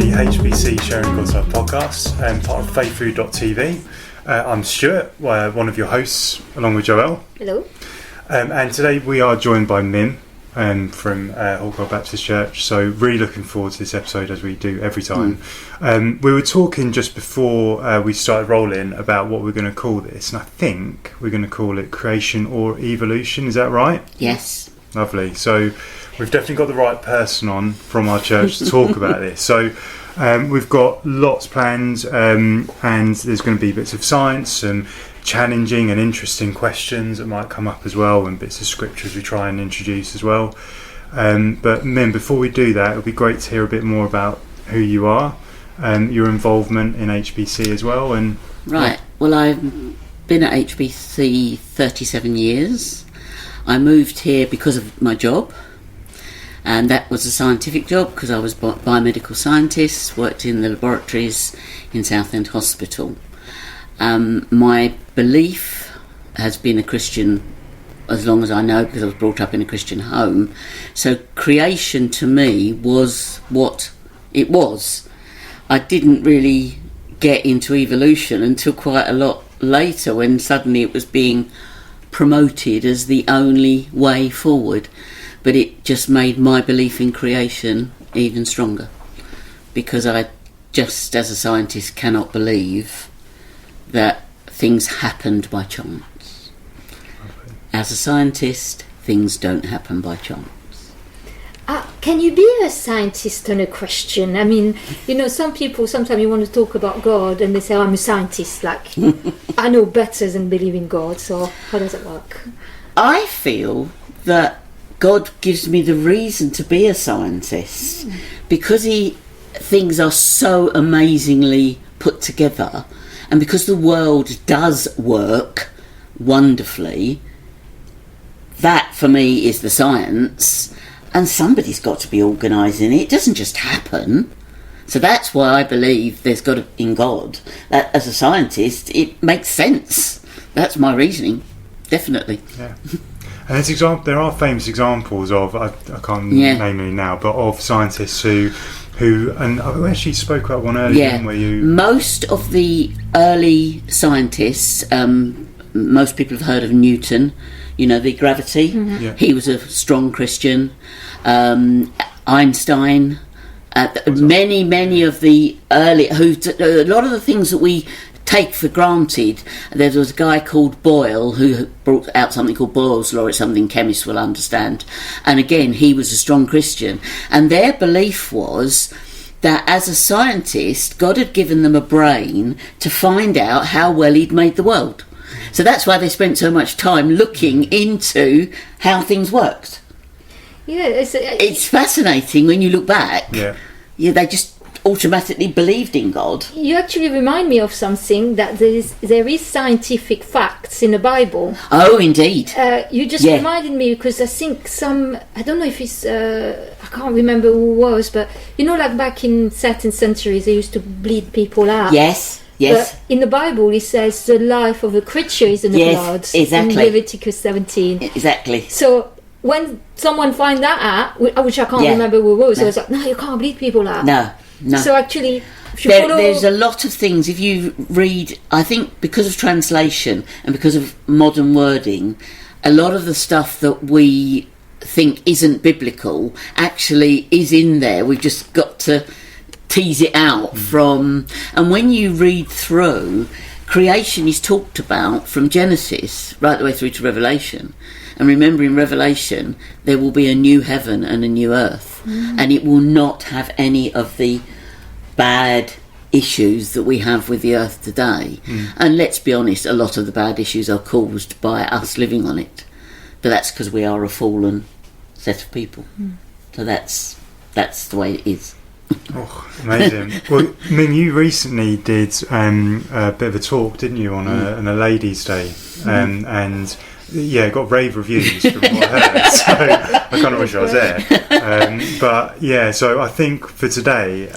the HBC Sharing God's Love podcast, part of FaithFood.Tv. I'm Stuart, one of your hosts, along with Joel. Hello. And today we are joined by Mim from Hallgrove Baptist Church. So really looking forward to this episode, as we do every time. We were talking just before we started rolling about what we're going to call this, and I think we're going to call it creation or evolution. Is that right? Yes. Lovely. So we've definitely got the right person on from our church to talk about this. So we've got lots planned, and there's going to be bits of science, some challenging and interesting questions that might come up as well, and bits of scriptures we try and introduce as well. But Mim, before we do that, it would be great to hear a bit more about who you are, your involvement in HBC as well. And right. Well, I've been at HBC 37 years. I moved here because of my job, and that was a scientific job because I was a biomedical scientist, worked in the laboratories in Southend Hospital. My belief has been a Christian as long as I know, because I was brought up in a Christian home. So creation to me was what it was. I didn't really get into evolution until quite a lot later, when suddenly it was being promoted as the only way forward. But it just made my belief in creation even stronger, because I just, as a scientist, cannot believe that things happened by chance. As a scientist, things don't happen by chance. Can you be a scientist and a Christian? I mean, some people, sometimes you want to talk about God and they say, I'm a scientist, like, I know better than believe in God. So how does it work? I feel that God gives me the reason to be a scientist, because things are so amazingly put together, and because the world does work wonderfully. That for me is the science, and somebody's got to be organising it. It doesn't just happen. So that's why I believe there's got to, in God, that as a scientist it makes sense. That's my reasoning, definitely. Yeah. And there are famous examples of, I can't name any now, but of scientists who and I actually spoke about one earlier, didn't we? Most of the early scientists, most people have heard of Newton, the gravity. Mm-hmm. Yeah. He was a strong Christian. Einstein, many of the early, a lot of the things that we take for granted. There was a guy called Boyle who brought out something called Boyle's Law. It's something chemists will understand. And again, he was a strong Christian. And their belief was that as a scientist, God had given them a brain to find out how well he'd made the world. So that's why they spent so much time looking into how things worked. Yeah, it's fascinating when you look back. Yeah, they just automatically believed in God. You actually remind me of something, that there is scientific facts in the Bible. Oh, indeed. You just reminded me, because I think I don't know if it's, I can't remember who it was, but like back in certain centuries they used to bleed people out. Yes. But in the Bible it says the life of a creature is in the blood. Exactly. In Leviticus 17. Exactly. So when someone find that out, which I can't remember who it was, I was like, no, you can't bleed people out. No. So actually, there's a lot of things. If you read, I think because of translation and because of modern wording, a lot of the stuff that we think isn't biblical actually is in there. We've just got to tease it out from. And when you read through, creation is talked about from Genesis right the way through to Revelation. And remember, in Revelation, there will be a new heaven and a new earth. And it will not have any of the bad issues that we have with the earth today. And let's be honest, a lot of the bad issues are caused by us living on it. But that's because we are a fallen set of people. So that's the way it is. Oh, amazing. Well, I mean, you recently did a bit of a talk, didn't you, on a ladies' day, and got rave reviews from what I heard. So I kind of wish I was there. But yeah, so I think for today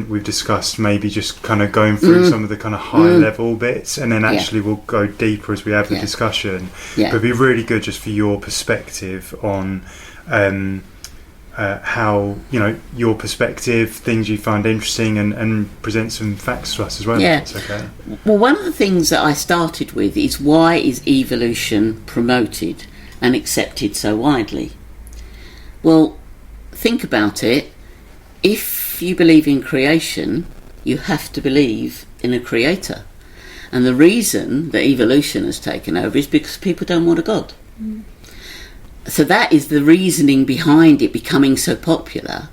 we've discussed maybe just kind of going through some of the kind of high level bits, and then actually we'll go deeper as we have the discussion. But it'd be really good just for your perspective on how, your perspective, things you find interesting, and present some facts to us as well. Yeah. If that's okay. Well, one of the things that I started with is, why is evolution promoted and accepted so widely? Well, think about it. If you believe in creation, you have to believe in a creator. And the reason that evolution has taken over is because people don't want a God. Mm. So that is the reasoning behind it becoming so popular.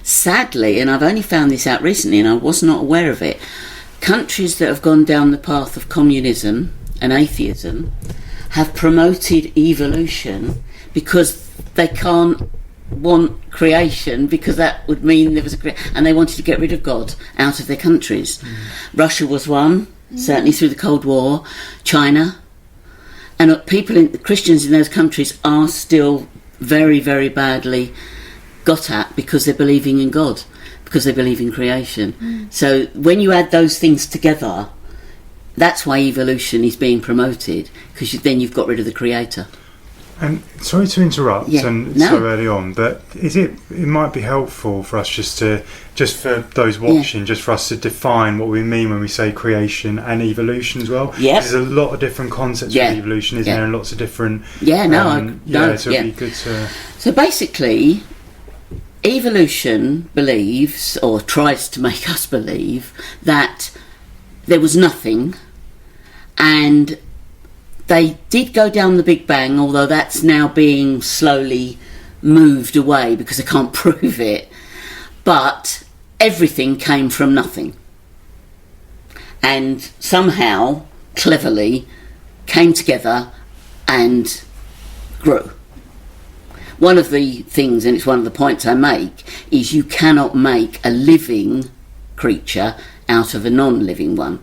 Sadly, and I've only found this out recently and I was not aware of it, countries that have gone down the path of communism and atheism have promoted evolution because they can't want creation, because that would mean there was and they wanted to get rid of God out of their countries. Russia was one, certainly through the Cold War. China, and the Christians in those countries are still very, very badly got at because they're believing in God, because they believe in creation. So when you add those things together, that's why evolution is being promoted, because then you've got rid of the creator. And sorry to interrupt so early on, but it might be helpful for us just for those watching, just for us to define what we mean when we say creation and evolution as well. Yeah. There's a lot of different concepts of evolution, isn't there? And lots of different... So it'd be good to... So basically, evolution believes, or tries to make us believe, that there was nothing, and they did go down the Big Bang, although that's now being slowly moved away because they can't prove it. But everything came from nothing, and somehow, cleverly, came together and grew. One of the things, and it's one of the points I make, is you cannot make a living creature out of a non-living one.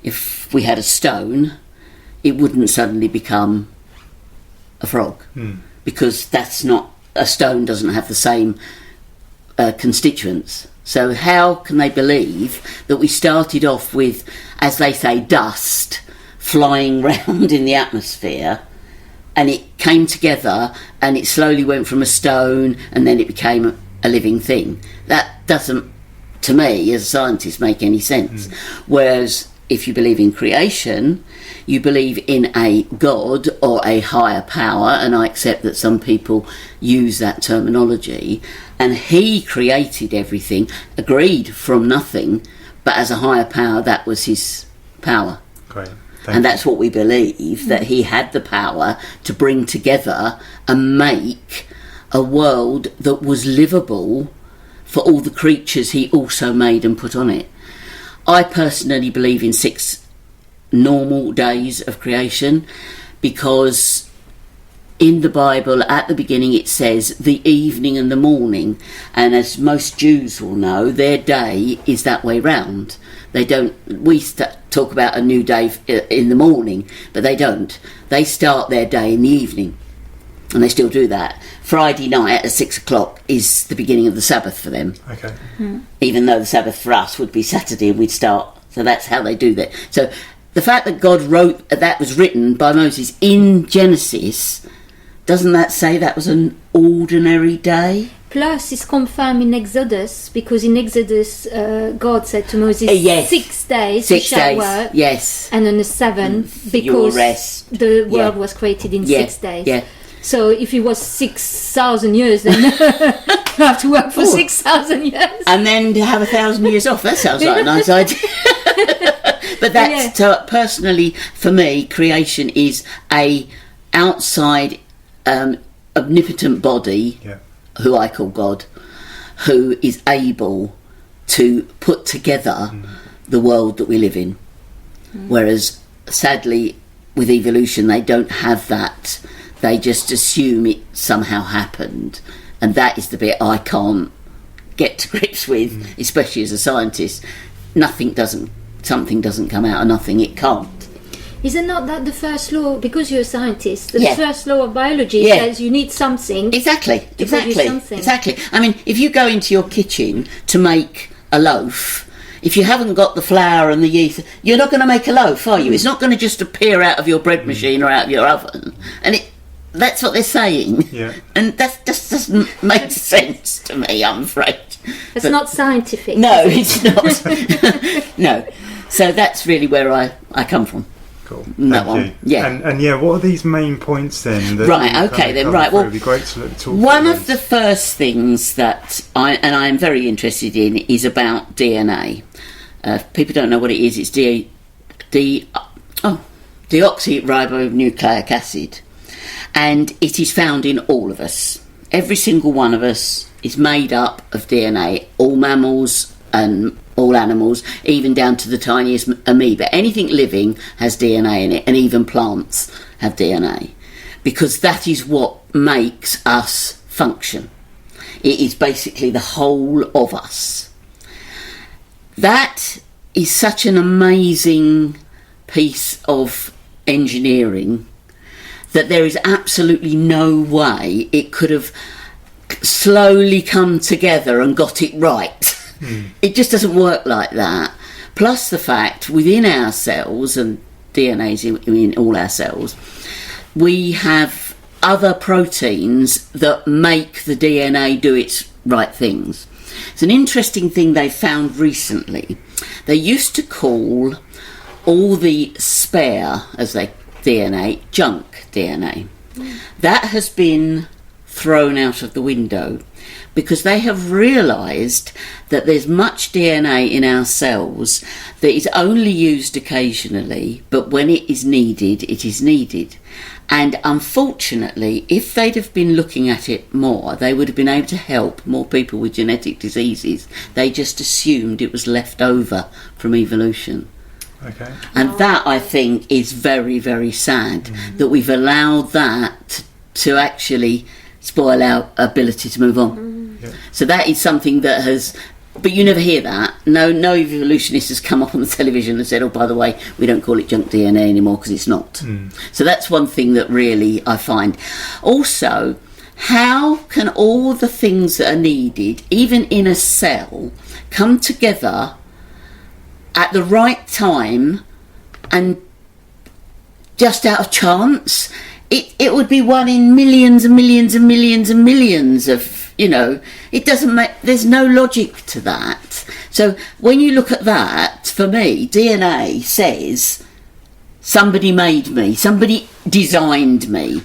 If we had a stone, it wouldn't suddenly become a frog, because that's not, a stone doesn't have the same constituents. So how can they believe that we started off with, as they say, dust flying round in the atmosphere, and it came together and it slowly went from a stone and then it became a living thing? That doesn't, to me as a scientist, make any sense. Whereas if you believe in creation, you believe in a God or a higher power, and I accept that some people use that terminology, and he created everything, agreed, from nothing, but as a higher power, that was his power. Great. And that's what we believe, that he had the power to bring together and make a world that was livable for all the creatures he also made and put on it. I personally believe in 6 normal days of creation, because in the Bible at the beginning it says the evening and the morning, and as most Jews will know, their day is that way round. They don't, talk about a new day in the morning, but they don't. They start their day in the evening, and they still do that. Friday night at 6 o'clock is the beginning of the Sabbath for them. Okay. Even though the Sabbath for us would be Saturday and we'd start. So that's how they do that. So the fact that God wrote, that was written by Moses in Genesis, doesn't that say that was an ordinary day? Plus, it's confirmed in Exodus, because in Exodus, God said to Moses, yes. 6 days 6 you shall days, work, yes. and on the 7th, Your because rest. the world was created in 6 days. Yeah. So if it was 6,000 years, then you have to work for 6,000 years. And then to have 1,000 years off, that sounds like a nice idea. But that's, so personally, for me, creation is a outside omnipotent body, who I call God, who is able to put together the world that we live in. Whereas, sadly, with evolution, they don't have that. They just assume it somehow happened, and that is the bit I can't get to grips with, especially as a scientist. Something doesn't come out of nothing. It can't. Is it not that the first law, because you're a scientist, the first law of biology says you need something? Exactly. I mean, if you go into your kitchen to make a loaf, if you haven't got the flour and the yeast, you're not going to make a loaf, are you? It's not going to just appear out of your bread machine or out of your oven. And that's what they're saying. Yeah. And that just doesn't make sense to me, I'm afraid. It's not scientific. No, it's not. No. So that's really where I come from. Cool. That Thank one. you. Yeah. And yeah, what are these main points then? That Right, you okay kind of then, cover right, through? well, It'd be great to talk one through of the those. first things that I am very interested in is about DNA. If people don't know what it is, it's deoxyribonucleic acid, and it is found in all of us. Every single one of us is made up of DNA. All mammals and all animals, even down to the tiniest amoeba. Anything living has DNA in it, and even plants have DNA, because that is what makes us function. It is basically the whole of us. That is such an amazing piece of engineering that there is absolutely no way it could have slowly come together and got it right. It just doesn't work like that. Plus the fact within our cells, and DNA is in all our cells, we have other proteins that make the DNA do its right things. It's an interesting thing they found recently. They used to call all the spare, as they DNA, junk DNA. That has been thrown out of the window because they have realised that there's much DNA in our cells that is only used occasionally, but when it is needed, it is needed. And unfortunately, if they'd have been looking at it more, they would have been able to help more people with genetic diseases. They just assumed it was left over from evolution. Okay. And that, I think, is very, very sad, that we've allowed that to actually spoil our ability to move on. Yeah. So that is something that has... But you never hear that. No evolutionist has come up on the television and said, oh, by the way, we don't call it junk DNA anymore because it's not. So that's one thing that really I find. Also, how can all the things that are needed, even in a cell, come together at the right time and just out of chance? It would be one in millions and millions and millions and millions of, it doesn't make, there's no logic to that. So when you look at that, for me, DNA says somebody made me, somebody designed me.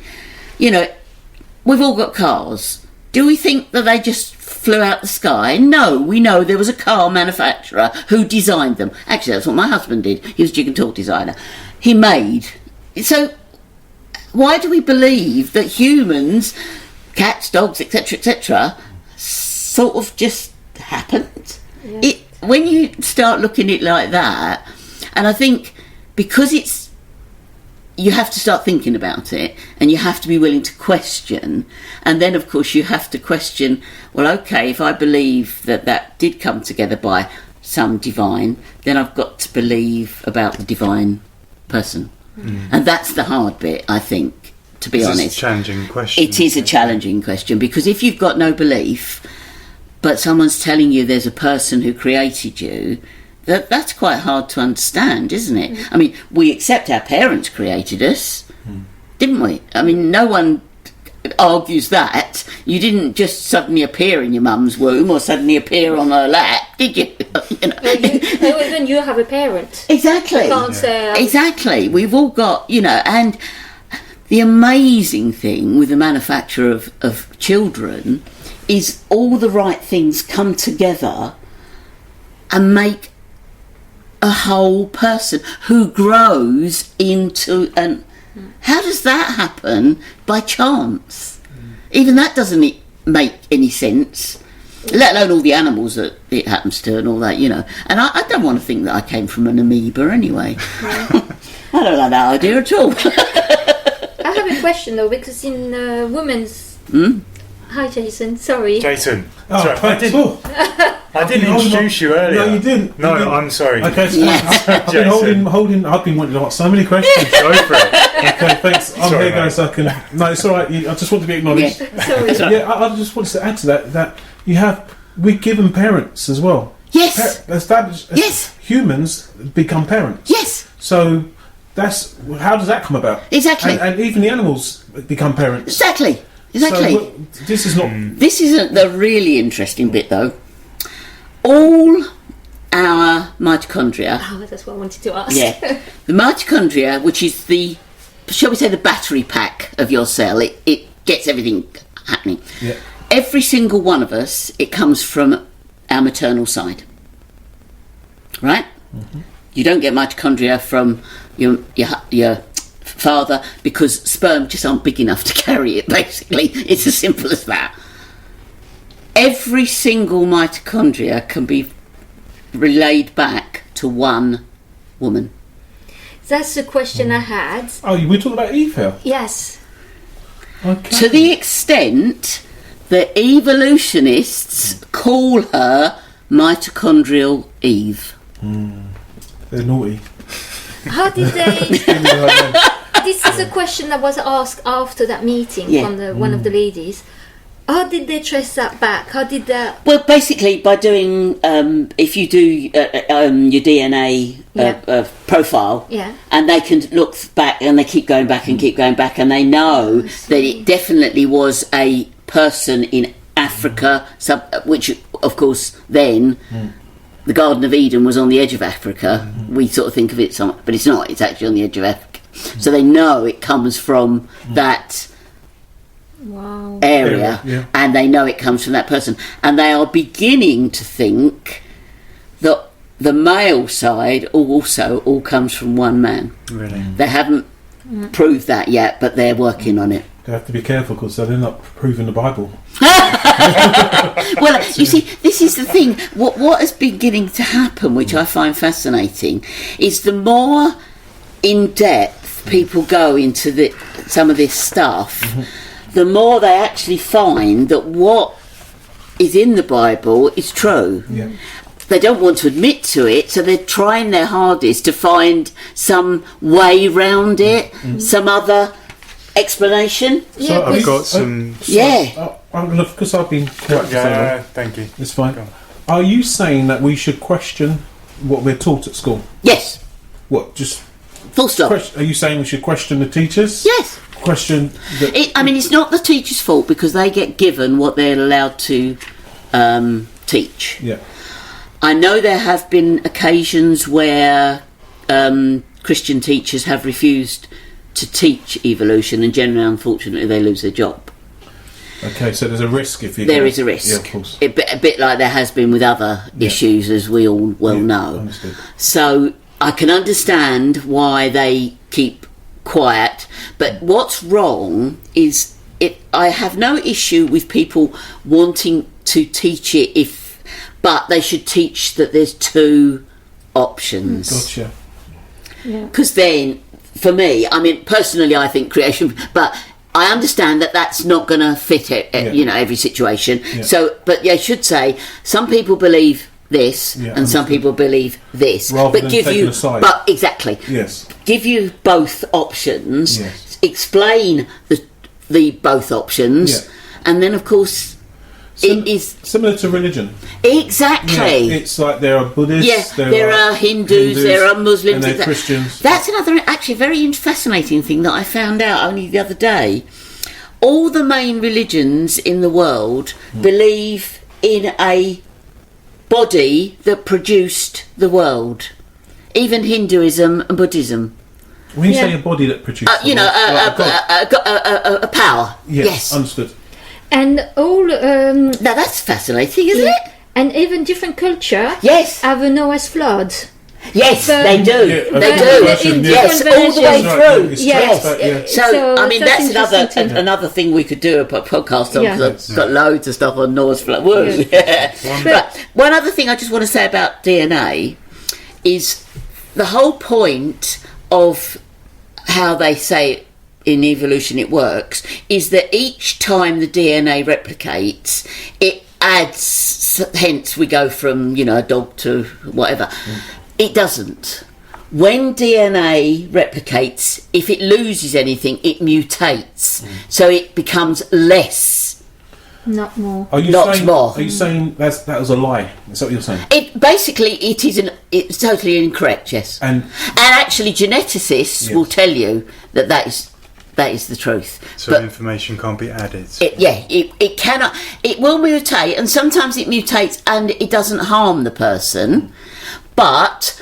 We've all got cars. Do we think that they just flew out the sky? No, we know there was a car manufacturer who designed them. Actually, that's what my husband did. He was a jig and talk designer. He made. So why do we believe that humans, cats, dogs, etc., sort of just happened? Yeah. When you start looking at it like that, and I think because you have to start thinking about it, and you have to be willing to question, and then of course you have to question, well, okay, if I believe that did come together by some divine, then I've got to believe about the divine person. And that's the hard bit, I think, to be honest. It's a challenging question. It is a challenging question, because if you've got no belief, but someone's telling you there's a person who created you, that's quite hard to understand, isn't it? I mean, we accept our parents created us, didn't we? I mean, no one argues that. You didn't just suddenly appear in your mum's womb or suddenly appear on her lap, did you? Even you have a parent. Exactly. You can't say... Exactly. We've all got, and the amazing thing with the manufacture of children is all the right things come together and make a whole person who grows into an... How does that happen by chance? Even that doesn't make any sense, let alone all the animals that it happens to and all that, And I don't want to think that I came from an amoeba anyway. I don't like that idea at all. I have a question though, because in women's... Hi Jason, sorry. Jason. Oh, sorry, I didn't introduce you earlier. No, you didn't. No, You didn't. I'm sorry. Okay, so Yes. I've been holding. I've been wanting to ask so many questions. Go for it. Okay, thanks. I'm Sorry, here, guys. So I can. No, it's all right. I just want to be acknowledged. Sorry. Yeah, I just wanted to add to that we're given parents as well. Yes. Established. Yes. Humans become parents. Yes. So how does that come about? Exactly. And even the animals become parents. Exactly. So, this is not. This isn't the really interesting bit, though. All our mitochondria. Oh, that's what I wanted to ask. Yeah, the mitochondria, which is the, shall we say, the battery pack of your cell. It gets everything happening. Yeah. Every single one of us, it comes from our maternal side, right? Mm-hmm. You don't get mitochondria from your father because sperm just aren't big enough to carry it. Basically, it's as simple as that. Every single mitochondria can be relayed back to one woman. That's the question I had. Oh, we're talking about Eve here? Yes. Okay. To the extent that evolutionists call her mitochondrial Eve. They're naughty. How did they... This is a question that was asked after that meeting from one of the ladies. How did they trace that back? How did that... Well, basically by doing, if you do your DNA profile, and they can look back and they keep going back and keep going back, and they know that it definitely was a person in Africa, which of course then the Garden of Eden was on the edge of Africa. We sort of think of it, but it's not. It's actually on the edge of Africa. So they know it comes from that area, and they know it comes from that person, and they are beginning to think that the male side also all comes from one man. Really? They haven't proved that yet, but they're working on it. They have to be careful because they'll end up proving the Bible. Well, you see, this is the thing. What is beginning to happen, which I find fascinating, is the more in depth people go into some of this stuff, the more they actually find that what is in the Bible is true. Yeah. They don't want to admit to it, so they're trying their hardest to find some way round it, some other explanation. So I've got some... Because I've been correct. Thank you. It's fine. Are you saying that we should question what we're taught at school? Yes. What, just... Full stop. Are you saying we should question the teachers? Yes. Question... it's not the teacher's fault because they get given what they're allowed to teach. Yeah. I know there have been occasions where Christian teachers have refused to teach evolution, and generally, unfortunately, they lose their job. Okay, so there's a risk if you... There is a risk. Yeah, of course. A bit like there has been with other issues, as we all well know. Understood. So I can understand why they keep quiet, but what's wrong is I have no issue with people wanting to teach it but they should teach that there's two options. Gotcha. Yeah. Because then, for me, personally, I think creation, but I understand that that's not going to fit every situation. Yeah. So, but I should say, some people believe this, and some people believe this. Rather but than taking a side. But exactly. Yes. Give you both options. Yes. Explain the both options, and then of course. It is similar to religion. Exactly. Yeah, it's like there are Buddhists, there are Hindus, there are Muslims, and there are Christians. That's another actually very fascinating thing that I found out only the other day. All the main religions in the world believe in a body that produced the world. Even Hinduism and Buddhism. When you say a body that produced the world, a power. Yes. Understood. And all... now that's fascinating, isn't it? And even different culture have a Noah's flood. Yes, they do. Yeah, they do. Yes, all the way through. Right, yes. So that's another thing we could do a podcast on, because I've got loads of stuff on Noah's flood. But one other thing I just want to say about DNA is the whole point of how they say in evolution it works is that each time the DNA replicates, it adds, hence we go from, a dog to whatever. It doesn't. When DNA replicates, if it loses anything, it mutates. So it becomes less Not more. Are you Lots saying, more. Are you saying that was a lie? Is that what you're saying? It's totally incorrect. Yes, And actually, geneticists will tell you that is the truth. So But information can't be added. it cannot. It will mutate, and sometimes it mutates, and it doesn't harm the person. But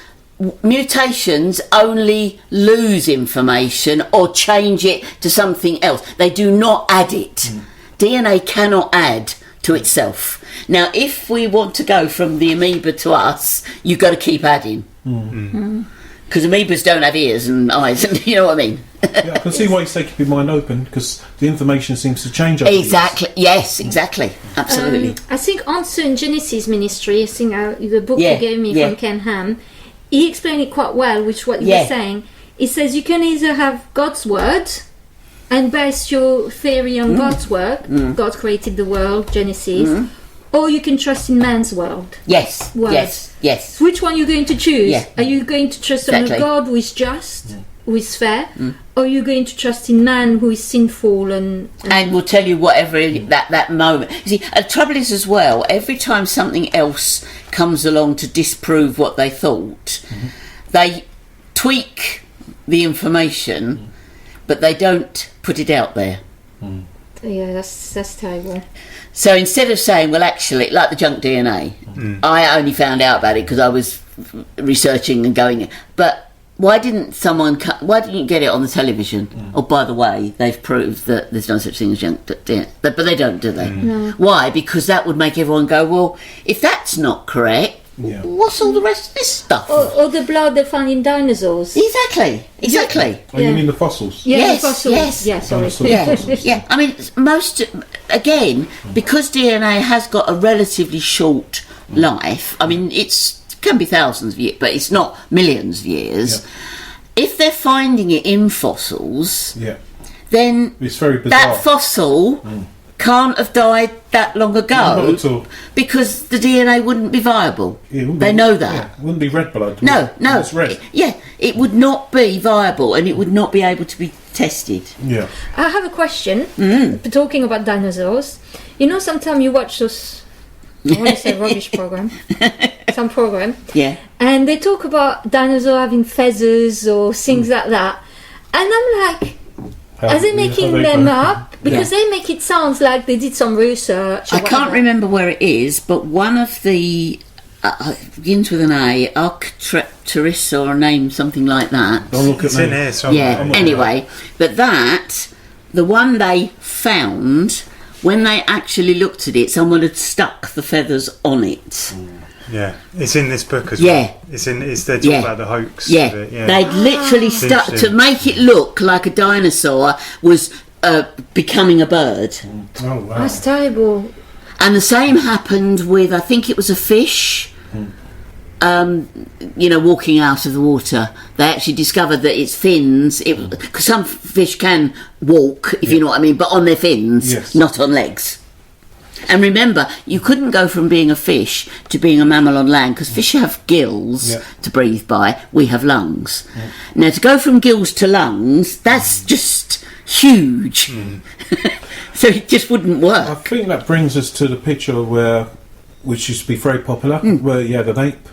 mutations only lose information or change it to something else. They do not add it. DNA cannot add to itself. Now, if we want to go from the amoeba to us, you've got to keep adding. Because amoebas don't have ears and eyes, and you know what I mean. I can see why you say keep your mind open, because the information seems to change. Over Exactly. Yes. Exactly. Absolutely. I think Answer in Genesis Ministry, I think the book Yeah, you gave me yeah. from Ken Ham, he explained it quite well, which what you Yeah. were saying. He says you can either have God's word and base your theory on God's word, God created the world, Genesis, or you can trust in man's world. Yes. Words. Yes. So which one are you going to choose? Yeah. Are you going to trust on Exactly. a God who is just, who is fair, or are you going to trust in man who is sinful and And will tell you whatever that moment. You see, the trouble is as well, every time something else comes along to disprove what they thought, they tweak the information, but they don't put it out there. yeah, that's terrible. So instead of saying, well, actually, like the junk DNA, I only found out about it because I was researching and going, but why didn't you get it on the television? Oh, by the way, they've proved that there's no such thing as junk DNA. But they don't, do they? No. Why? Because that would make everyone go, well, if that's not correct, Yeah. what's all the rest of this stuff? Or the blood they found in dinosaurs. Exactly. Oh, Yeah. you mean the fossils? Yeah, Yes, the fossils. yes. Yeah, sorry. Dinosaurs. Yeah, I mean, again, because DNA has got a relatively short life, I mean, it can be thousands of years, but it's not millions of years. Yeah. If they're finding it in fossils, Yeah. then It's very bizarre. that fossil can't have died that long ago Not at all. because the DNA wouldn't be viable. Yeah, it wouldn't They be- know that. Yeah, it wouldn't be red blood. No. It's red. It would not be viable, and it would not be able to be tested. Yeah. I have a question. Talking about dinosaurs, you know, sometimes you watch those, I want to say rubbish program, some program, Yeah. and they talk about dinosaurs having feathers or things like that, and I'm like, are they making them up? Because they make it sound like they did some research. Or I can't whatever. remember where it is, but one of the begins with an A, Arcturus or a name, something like that. Don't look It's at in me. here somewhere. Yeah. Anyway, but the one they found, when they actually looked at it, someone had stuck the feathers on it. Yeah, it's in this book as Yeah. well. They're talking Yeah. about the hoax. Yeah, of it, they'd literally stuck to Interesting. make it look like a dinosaur was becoming a bird. Oh, wow. That's terrible. And the same happened with, I think it was a fish, walking out of the water. They actually discovered that its fins, because some fish can walk, if you know what I mean, but on their fins, Yes. not on legs. And remember, you couldn't go from being a fish to being a mammal on land, because fish have gills to breathe by, we have lungs. Now, to go from gills to lungs, that's just huge. So it just wouldn't I work. think that brings us to the picture which used to be very popular, where you had an ape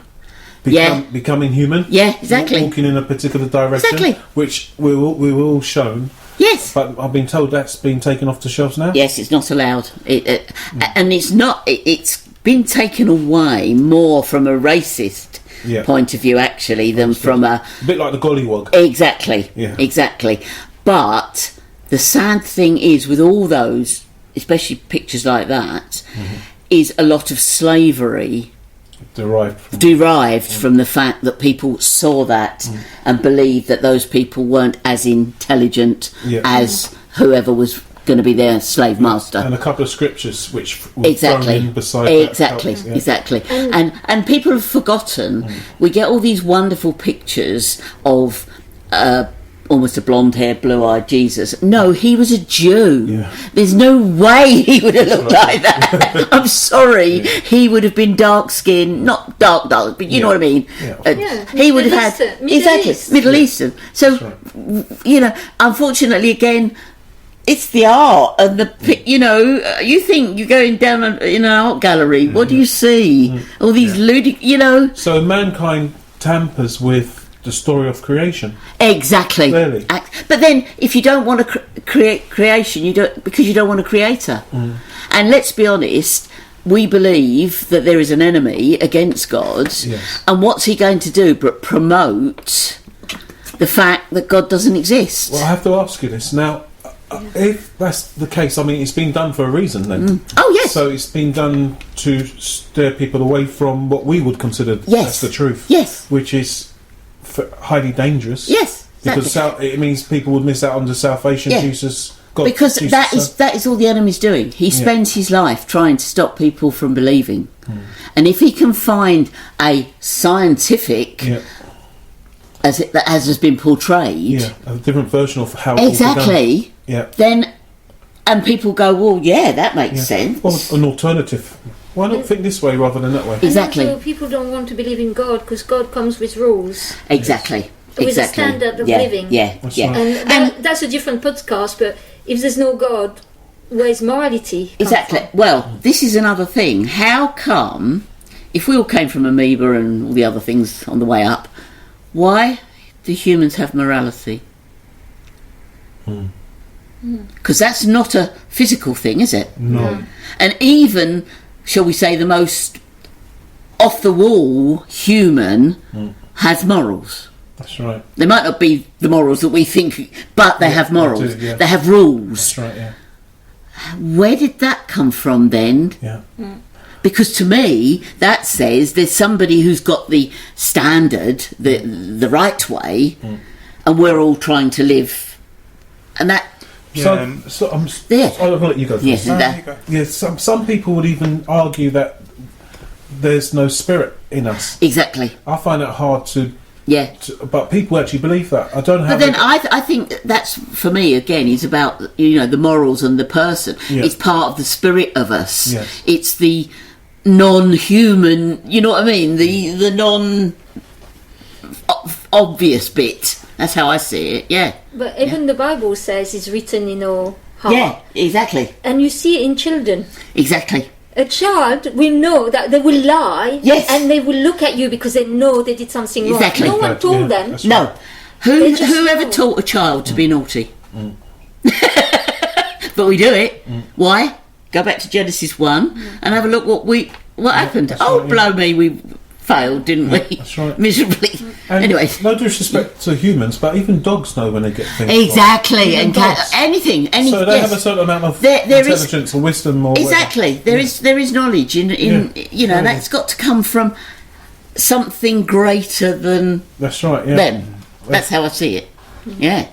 becoming human. Yeah, exactly. Walking in a particular direction. Exactly. Which we were all shown. Yes. But I've been told that's been taken off the shelves now. Yes, it's not allowed. And it's not. It's been taken away more from a racist point of view, actually, than from a bit like the gollywog. Exactly. Yeah. Exactly. But the sad thing is, with all those, especially pictures like that, is a lot of slavery derived from the fact that people saw that and believed that those people weren't as intelligent as whoever was going to be their slave master. And a couple of scriptures which were thrown in beside that. Exactly. And people have forgotten. We get all these wonderful pictures of almost a blonde-haired, blue-eyed Jesus. No, he was a Jew. Yeah. There's no way he would have looked like that. I'm sorry. He would have been dark-skinned, not dark, but you know what I mean. He would have had Middle Eastern. Middle Eastern. So, unfortunately, again, it's the art and you think you're going down in an art gallery. What do you see? All these So mankind tampers with the story of creation. Exactly. Clearly. But then, if you don't want to create creation, you don't want a creator. And let's be honest, we believe that there is an enemy against God, and what's he going to do but promote the fact that God doesn't exist? Well, I have to ask you this now. If that's the case, I mean, it's been done for a reason then. Oh, yes. So it's been done to steer people away from what we would consider as the truth. Yes. Which is highly dangerous. Yes. Exactly. Because it means people would miss out on the salvation Jesus. Because that is all the enemy's doing. He spends his life trying to stop people from believing. And if he can find a scientific... As has been portrayed, a different version of how exactly. Yeah. Then, and people go, well, that makes sense. Or an alternative. Why not think this way rather than that way? Exactly. And also people don't want to believe in God because God comes with rules. Exactly. With a standard of living. Yeah. That's Yeah. right. And that's a different podcast. But if there's no God, where's morality? Exactly. Well, this is another thing. How come, if we all came from amoeba and all the other things on the way up, why do humans have morality? Because that's not a physical thing, is it? No. And even, shall we say, the most off-the-wall human has morals. That's right. They might not be the morals that we think, but they have morals. They do, They have rules. That's right, yeah. Where did that come from then? Yeah. Because to me, that says there's somebody who's got the standard, the right way, and we're all trying to live. And that... I'm I'll let you go first. Yes, Some people would even argue that there's no spirit in us. Exactly. I find it hard to... Yeah. But people actually believe that. I don't have... But then I think that's, for me, again, is about, the morals and the person. Yeah. It's part of the spirit of us. Yes. It's the non-human, you know what I mean? The non-obvious bit. That's how I see it, yeah. But even the Bible says it's written in our heart. Yeah, exactly. And you see it in children. Exactly. A child will know that they will lie, and they will look at you because they know they did something Exactly. wrong. No one told them. No. Whoever taught a child to be naughty? But we do it. Why? Go back to Genesis 1 and have a look what happened. Right, blow me, we failed, didn't we? That's right. Miserably. And anyway. No disrespect to humans, but even dogs know when they get things exactly. wrong. And anything. So they have a certain amount of intelligence or wisdom or exactly. whatever. There is knowledge in that's got to come from something greater than that's right, them. That's how I see it. Yeah.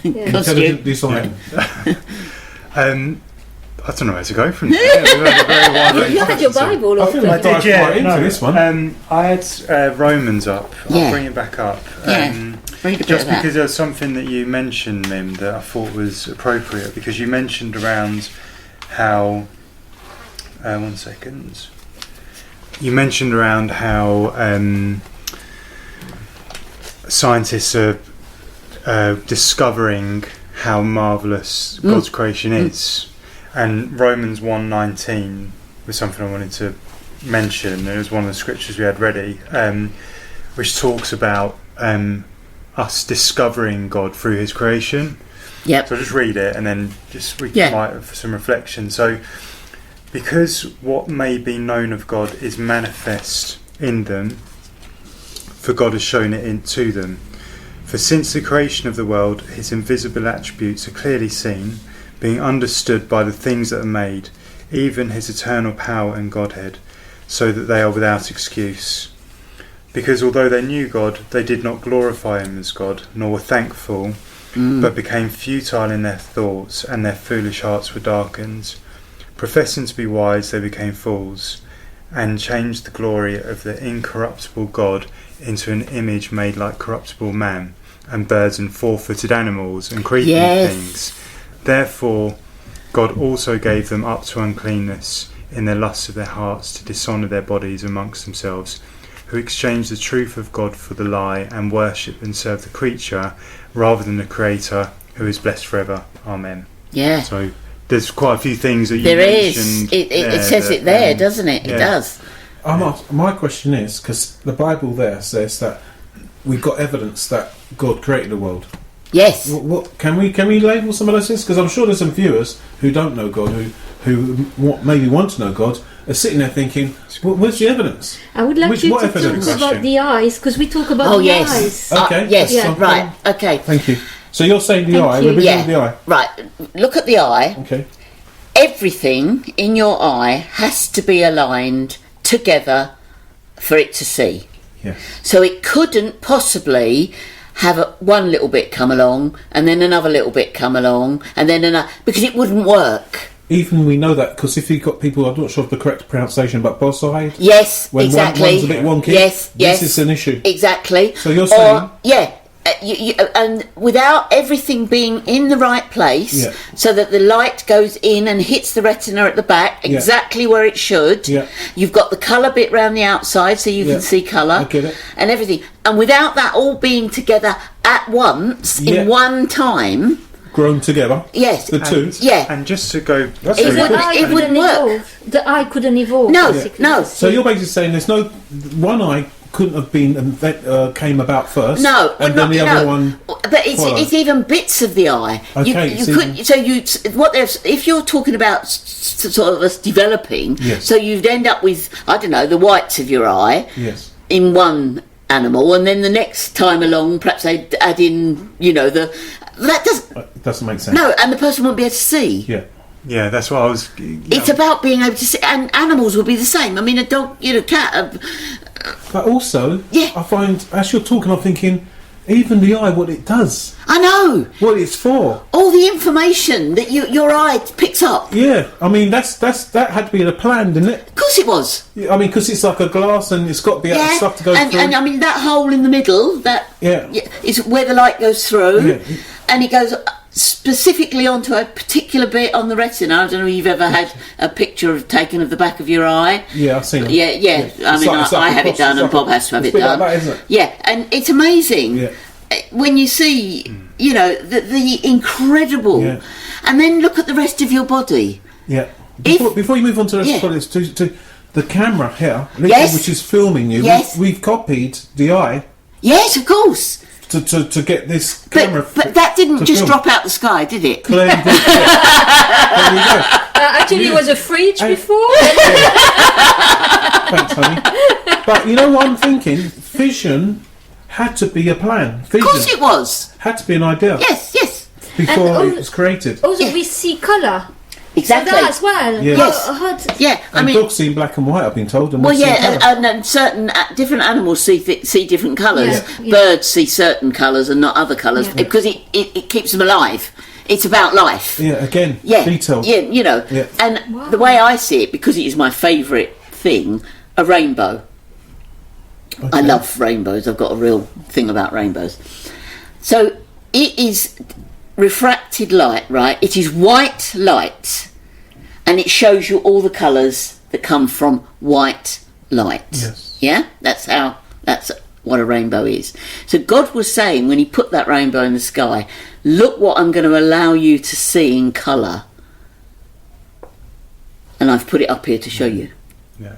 Intelligent design. I don't know where to go from there. We've had a very wide range You had your Bible. I feel like I did, into this one. I had Romans up. I'll bring it back up. Just because there was something that you mentioned, Mim, that I thought was appropriate, because you mentioned around how... 1 second. You mentioned around how scientists are discovering how marvellous God's creation is. And Romans 1:19 was something I wanted to mention. It was one of the scriptures we had ready, which talks about us discovering God through His creation. Yep. So I'll just read it and then we might have some reflection. So, because what may be known of God is manifest in them, for God has shown it to them. For since the creation of the world, His invisible attributes are clearly seen, being understood by the things that are made, even His eternal power and Godhead, so that they are without excuse. Because although they knew God, they did not glorify Him as God, nor were thankful, but became futile in their thoughts, and their foolish hearts were darkened. Professing to be wise, they became fools, and changed the glory of the incorruptible God into an image made like corruptible man, and birds and four-footed animals, and creeping things. Therefore God also gave them up to uncleanness in their lusts of their hearts, to dishonour their bodies amongst themselves, who exchanged the truth of God for the lie, and worship and serve the creature rather than the Creator, who is blessed forever. Amen. Yeah. So there's quite a few things that you There mentioned. is. It says it there, doesn't it? yeah. It does. My question is, because the Bible there says that we've got evidence that God created the world. Yes. What can we label some of those things? Because I'm sure there's some viewers who don't know God, who maybe want to know God, are sitting there thinking, where's the evidence? I would like you what to evidence? talk about the eyes, because we talk about the eyes. Okay. Yes. Yeah. Right. Okay. Thank you. So you're saying the Thank eye. you. We're beginning with the eye. Right. Look at the eye. Okay. Everything in your eye has to be aligned together for it to see. Yes. So it couldn't possibly have one little bit come along and then another little bit come along and then another, because it wouldn't work. Even we know that because if you've got people, I'm not sure of the correct pronunciation, but boss-eyed. Yes, when exactly. one's a bit wonky. Yes, This is an issue. Exactly. So you're saying... and without everything being in the right place, Yeah. so that the light goes in and hits the retina at the back exactly where it should. Yeah. You've got the colour bit round the outside, so you Yeah. can see colour. I get it. And everything. And without that all being together at once Yeah. in one time, Grown together. yes, The two. yeah. And just to go... That's It very would- good. it wouldn't work. The eye couldn't evolve. No, basically. no. So you're basically saying there's no... One eye couldn't have been came about first. No, and then the other one... But it's even bits of the eye. Okay, you so could. So if you're talking about sort of us developing, Yes. so you'd end up with, I don't know, the whites of your eye Yes. in one animal, and then the next time along, perhaps they'd add in, that It doesn't make sense. no, and the person won't be able to see. Yeah. Yeah, that's what I was... It's about being able to see, and animals will be the same. I mean, a dog, cat. But also, Yeah. I find, as you're talking, I'm thinking, even the eye, what it does, I know what it's for. all the information that your eye picks up. Yeah, I mean, that had to be in a plan, didn't it? Of course, it was. I mean, because it's like a glass and it's got to be stuff to go and, through. and I mean that hole in the middle, Yeah. is where the light goes through, Yeah. and it goes specifically onto a particular bit on the retina. I don't know if you've ever had a picture taken of the back of your eye. Yeah, I've seen it. Yeah. I It's mean, like- it's like I a have it cross- done, it's and like Bob a- has to have it's it a bit like done. that, isn't it? Yeah, and it's amazing. Yeah. When you see, the incredible, Yeah. and then look at the rest of your body. Yeah. If- Before you move on to the Yeah. rest of to the camera here, Yes. which is filming you, Yes. we've copied the eye Yes, of course. to get this camera. But that didn't to just film. drop out the sky, did it? Clearly did, yeah. There you go. Actually, it was a fridge before. Thanks, honey. But you know what I'm thinking? Fission had to be a plan. Of Fission course it was. had to be an idea Yes. before And, it was created. Also, Yeah. we see colour. Exactly. So that as well. Yeah. Yes. Yeah, I And mean, dogs see in black and white, I've been told. And well, we see yeah, colour. and certain different animals see different colours. Yeah, yeah. Birds see certain colours and not other colours Yeah. because it keeps them alive. It's about life. Yeah, again, Yeah, detail. yeah, Yeah. And Wow. the way I see it, because it is my favourite thing, a rainbow. I Okay. love rainbows. I've got a real thing about rainbows. So it is refracted light, right? It is white light, and it shows you all the colours that come from white light. Yes. Yeah, that's what a rainbow is. So God was saying when He put that rainbow in the sky, look what I'm going to allow you to see in colour, and I've put it up here to show you. Yeah.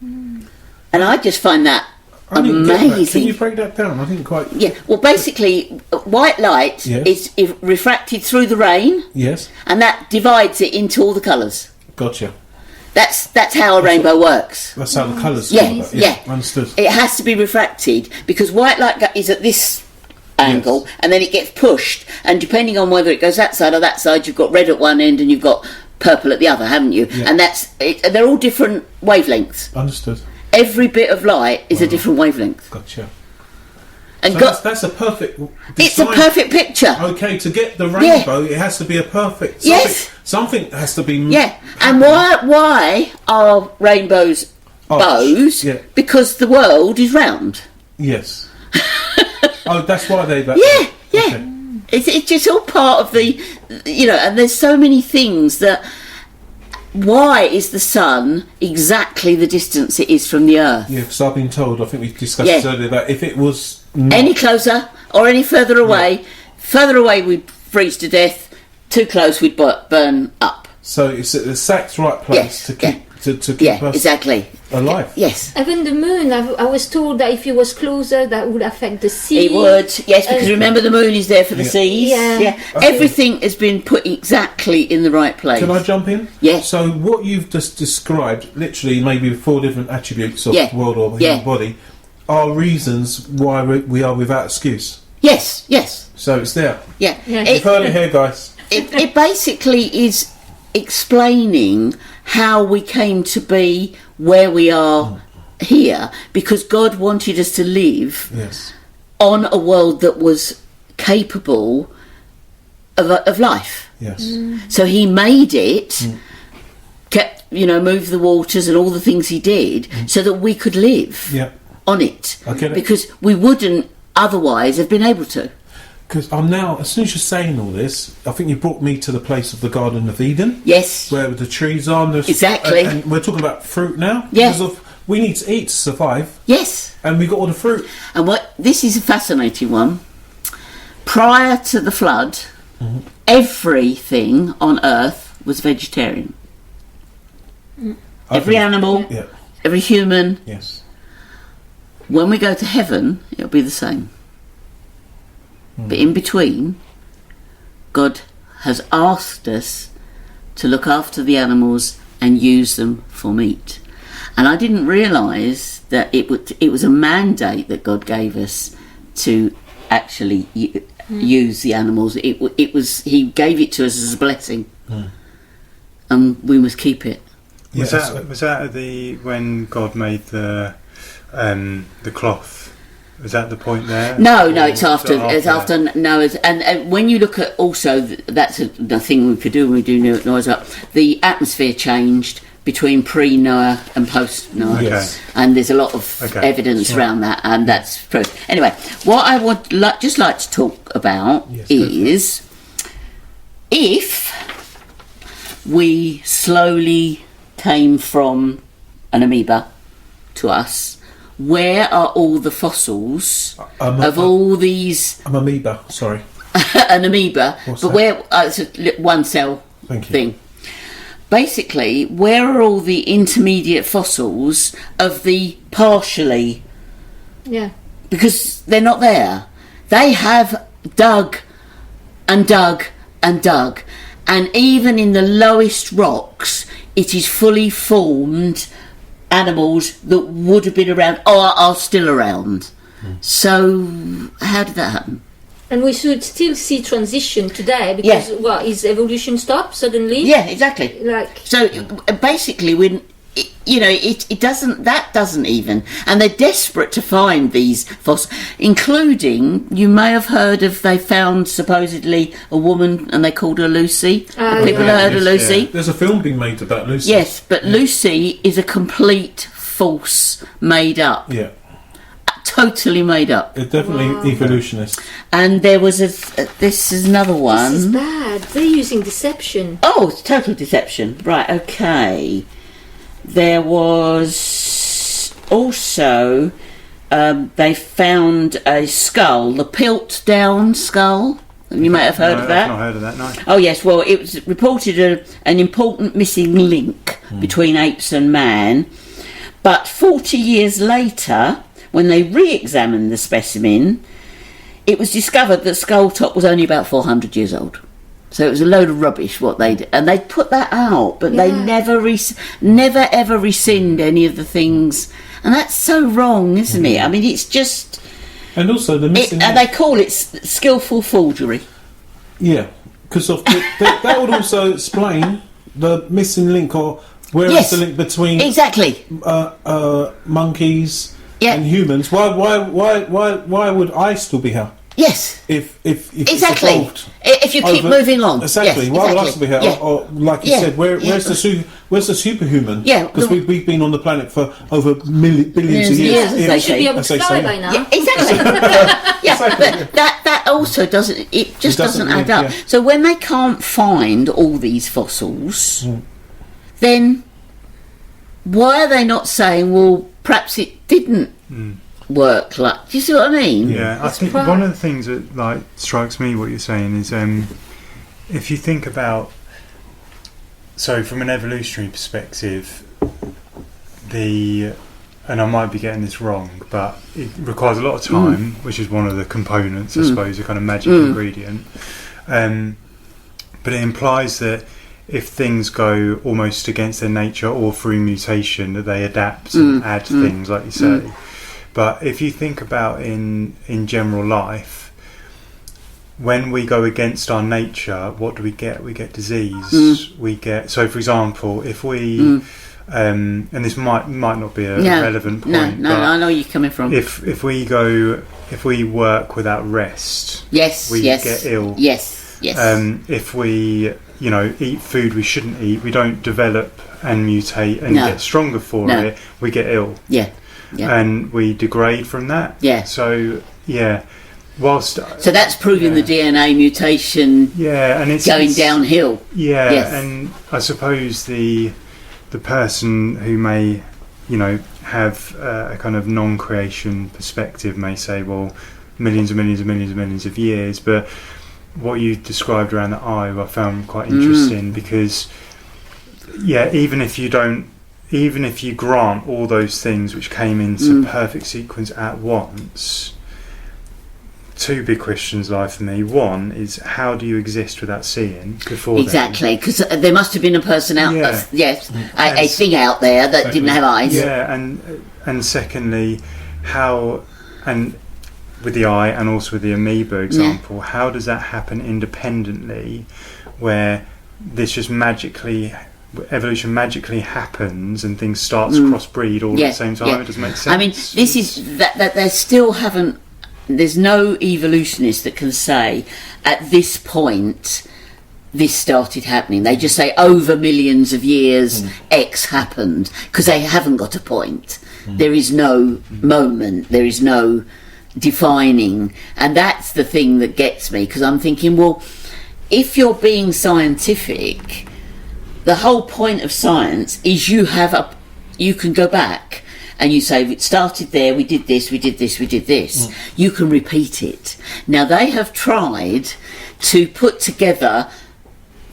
And I just find that I didn't get that. Can amazing. you break that down? I didn't quite. Yeah, well, basically, white light Yes. is refracted through the rain, Yes, and that divides it into all the colours. gotcha. That's how a rainbow works. That's how the colours. Yeah, come about. yeah. Understood. It has to be refracted because white light is at this angle, Yes. and then it gets pushed, and depending on whether it goes that side or that side, you've got red at one end and you've got purple at the other, haven't you? Yeah. And they're all different wavelengths. Understood. Every bit of light is a different wavelength. Gotcha. And So God, that's a perfect. it's a design. perfect picture. Okay, to get the rainbow, it has to be a perfect. Yes. Something has to be. Yeah, and why are rainbows Arch. bows? Yeah. Because the world is round. Yes. Oh, that's why they. That, Yeah, yeah. Okay. It's just all part of the, and there's so many things that. Why is the sun exactly the distance it is from the Earth? Yeah, because I've been told. I think we discussed Yeah. this earlier that if it was not, Any closer or any further away, we'd freeze to death. Too close, we'd burn up. So it's the exact right place to keep us exactly alive. Yes. Even the moon, I was told that if it was closer, that would affect the sea. It would, yes, because remember the moon is there for the seas. Yeah. Everything has been put exactly in the right place. Can I jump in? Yes. So what you've just described, literally maybe 4 different attributes of the world or the human body, are reasons why we are without excuse. Yes. So it's there. Yeah. You've heard it here, guys. It basically is explaining how we came to be where we are here, because God wanted us to live on a world that was capable of life. Yes. So he made it, kept, moved the waters and all the things he did so that we could live on it. I get it. Because we wouldn't otherwise have been able to. Because I'm now, as soon as you're saying all this, I think you brought me to the place of the Garden of Eden. Yes. Where the trees are. Exactly. And we're talking about fruit now. Yeah. Because we need to eat to survive. Yes. And we got all the fruit. And this is a fascinating one. Prior to the flood, everything on Earth was vegetarian. Every animal, every human. Yes. When we go to heaven, it'll be the same. But in between, God has asked us to look after the animals and use them for meat. And I didn't realise that it was a mandate that God gave us to actually use the animals. It was He gave it to us as a blessing, and we must keep it. Was that when God made the cloth? Was that the point there? No, it's after. It's after Noah's. And when you look at also, that's the thing we could do when we do Noah's Ark. The atmosphere changed between pre-Noah and post-Noah. Yes. And there's a lot of evidence around that, and that's proof. Anyway, what I would just like to talk about is if we slowly came from an amoeba to us, where are all the fossils of all these... I'm amoeba, sorry. An amoeba, What's but that? where... it's a one cell Thank you. thing. Basically, where are all the intermediate fossils of the partially... Yeah. Because they're not there. They have dug and dug and dug. And even in the lowest rocks, it is fully formed animals that would have been around or are still around. So how did that happen? And we should still see transition today because is evolution stopped suddenly? Yeah, exactly. So basically, it doesn't even, and they're desperate to find these fossils, including, you may have heard of, they found supposedly a woman and they called her Lucy. People heard of Lucy. Yeah. There's a film being made about Lucy. Yes, but Lucy is a complete false, made up. Yeah. Totally made up. It's definitely evolutionist. And there was this is another one. This is bad. They're using deception. Oh, it's total deception. Right, okay. There was also they found a skull, the Piltdown skull. You may have heard of that. I've not heard of that, no. Oh yes, well it was reported an important missing link between apes and man. But 40 years later, when they re-examined the specimen, it was discovered that skull top was only about 400 years old. So it was a load of rubbish what they did, and they put that out, but they never ever rescind any of the things, and that's so wrong, isn't it? I mean, it's just, and also the missing and they call it skillful forgery. Yeah, because that would also explain the missing link, or where is the link between monkeys and humans. Why would I still be here? Yes. If exactly. It's evolved if you keep moving on. Exactly. Yes, why would I still be here? Yeah. Or like you said, where's the superhuman? Yeah. Because we've been on the planet for over billions of years. They should be able to fly by now. Yeah, exactly. But that also doesn't. It just doesn't add up. Yeah. So when they can't find all these fossils, then why are they not saying, well, perhaps it didn't work? Do you see what I mean? Yeah, I think one of the things that strikes me what you're saying is if you think about, so from an evolutionary perspective, and I might be getting this wrong, but it requires a lot of time, which is one of the components, I suppose, a kind of magic ingredient. But it implies that if things go almost against their nature or through mutation, that they adapt and add things, like you say. But if you think about in general life, when we go against our nature, what do we get? We get disease. We get, so for example, if we and this might not be a relevant point. No, I know where you're coming from. If we work without rest, we get ill. Yes. If we eat food we shouldn't eat, we don't develop and mutate and get stronger for it. We get ill. Yeah. And we degrade from that. Yeah. So so that's proving the DNA mutation. Yeah, and it's going downhill. Yeah, yes. And I suppose the person who may, have a kind of non-creation perspective may say, well, millions and millions and millions and millions of years. But what you described around the eye, I found quite interesting because, even if you grant all those things which came into perfect sequence at once, two big questions lie for me. One is, how do you exist without seeing before exactly, because there must have been a person out there, a thing out there that didn't have eyes. Yeah, and secondly, how, and with the eye and also with the amoeba example, how does that happen independently, where this just evolution magically happens and things start to crossbreed all at the same time? It doesn't make sense. I mean, this is that they still haven't. There's no evolutionist that can say at this point this started happening. They just say over millions of years X happened, because they haven't got a point. There is no moment, there is no defining, and that's the thing that gets me, because I'm thinking, well, if you're being scientific, the whole point of science is you can go back and you say, it started there, we did this, we did this, we did this. You can repeat it. Now, they have tried to put together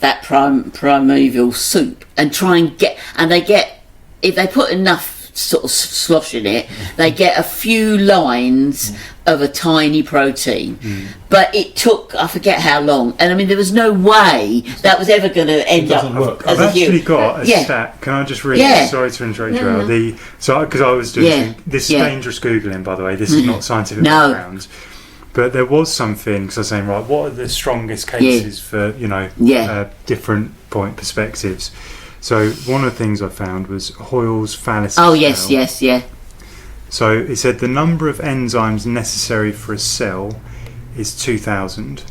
that primeval soup and try and if they put enough sort of slosh in it, they get a few lines of a tiny protein. But it took, I forget how long, and I mean, there was no way that was ever going to end up as I've actually got a stat. Can I just read? Sorry to interrupt you. Because I was doing this is dangerous Googling, by the way. This is not scientific background. But there was something, because I was saying, right, what are the strongest cases for different point perspectives? So one of the things I found was Hoyle's fallacy. Oh yes. So it said the number of enzymes necessary for a cell is 2,000,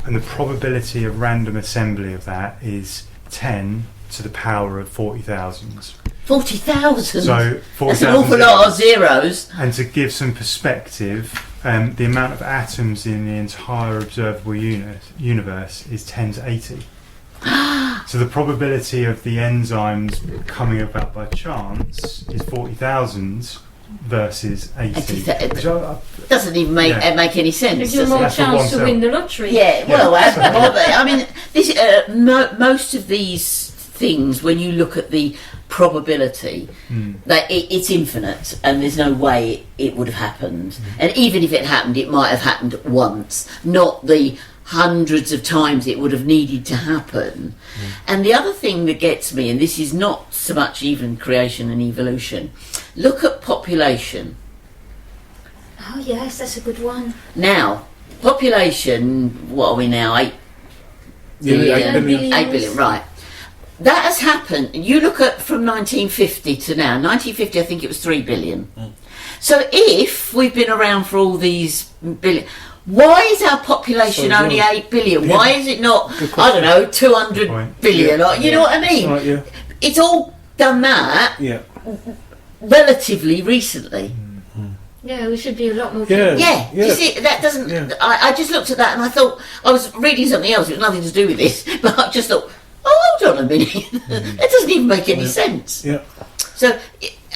and the probability of random assembly of that is 10 to the power of 40,000. 40,000. So 40,000. That's an awful lot of zeros. And to give some perspective, the amount of atoms in the entire observable universe is 10 to 80. So the probability of the enzymes coming about by chance is 40,000 versus 80. Doesn't even make any sense. Gives you more chance to win the lottery. I mean, this most of these things, when you look at the probability, that it's infinite and there's no way it would have happened. And even if it happened, it might have happened once, not the hundreds of times it would have needed to happen. And the other thing that gets me, and this is not so much even creation and evolution, look at population. Oh yes, that's a good one. Now, population, what are we now? 8 billion, right. That has happened. You look at from 1950 to now. 1950, I think it was 3 billion. So if we've been around for all these billion, why is our population only 8 billion? Why is it not, I don't know, 200 billion? Or, you know what I mean? Right, it's all done that relatively recently. Yeah, we should be a lot more. Yeah. You see, that doesn't. I just looked at that and I thought, I was reading something else. It was nothing to do with this, but I just thought, oh, hold on a minute. That doesn't even make any sense. Yeah. So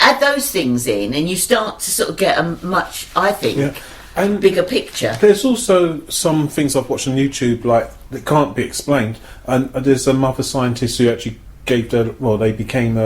add those things in, and you start to sort of get a much, I think, And bigger picture. there's also some things I've watched on YouTube like that can't be explained, and there's some other scientists who actually they became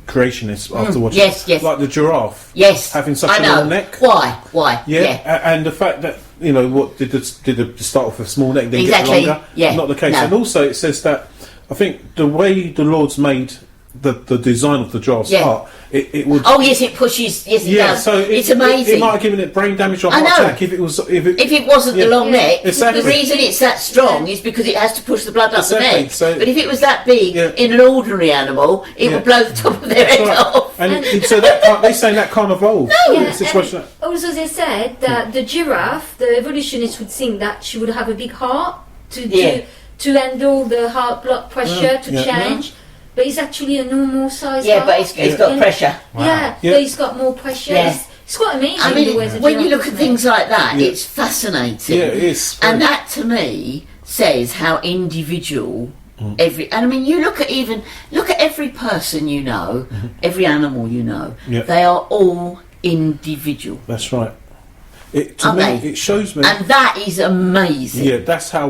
creationists after watching. Yes, yes. Like the giraffe. Yes, having such I a know. long neck. Why? And the fact that what did the start off with a small neck, then Exactly, get longer? yeah. Not the case. No. And also it says that I think the way the Lord's made the design of the giraffe's heart, it would. Oh yes, it pushes. Yes, it does. So it's amazing. It might have given it brain damage or I heart know. attack if it wasn't the long neck. Exactly. The reason it's that strong is because it has to push the blood up the Exactly, neck. so- but if it was that big in an ordinary animal, it would blow the top of their head Right. off. And so they're saying that can't evolve. Yeah, It's a question. and also they said that the giraffe, the evolutionists would think that she would have a big heart to handle the heart blood pressure to change, but it's actually a normal size heart. But it's got pressure. Yeah, but it's got more pressure. Yeah. It's quite amazing. I mean, the way the when you giraffe look at is things made. like that, it's fascinating. Yeah, it is. And that to me says how individual every. And I mean, you look at every person you know, every animal you know. Yeah. They are all individual, That's right. It shows me. and that is amazing. Yeah, that's how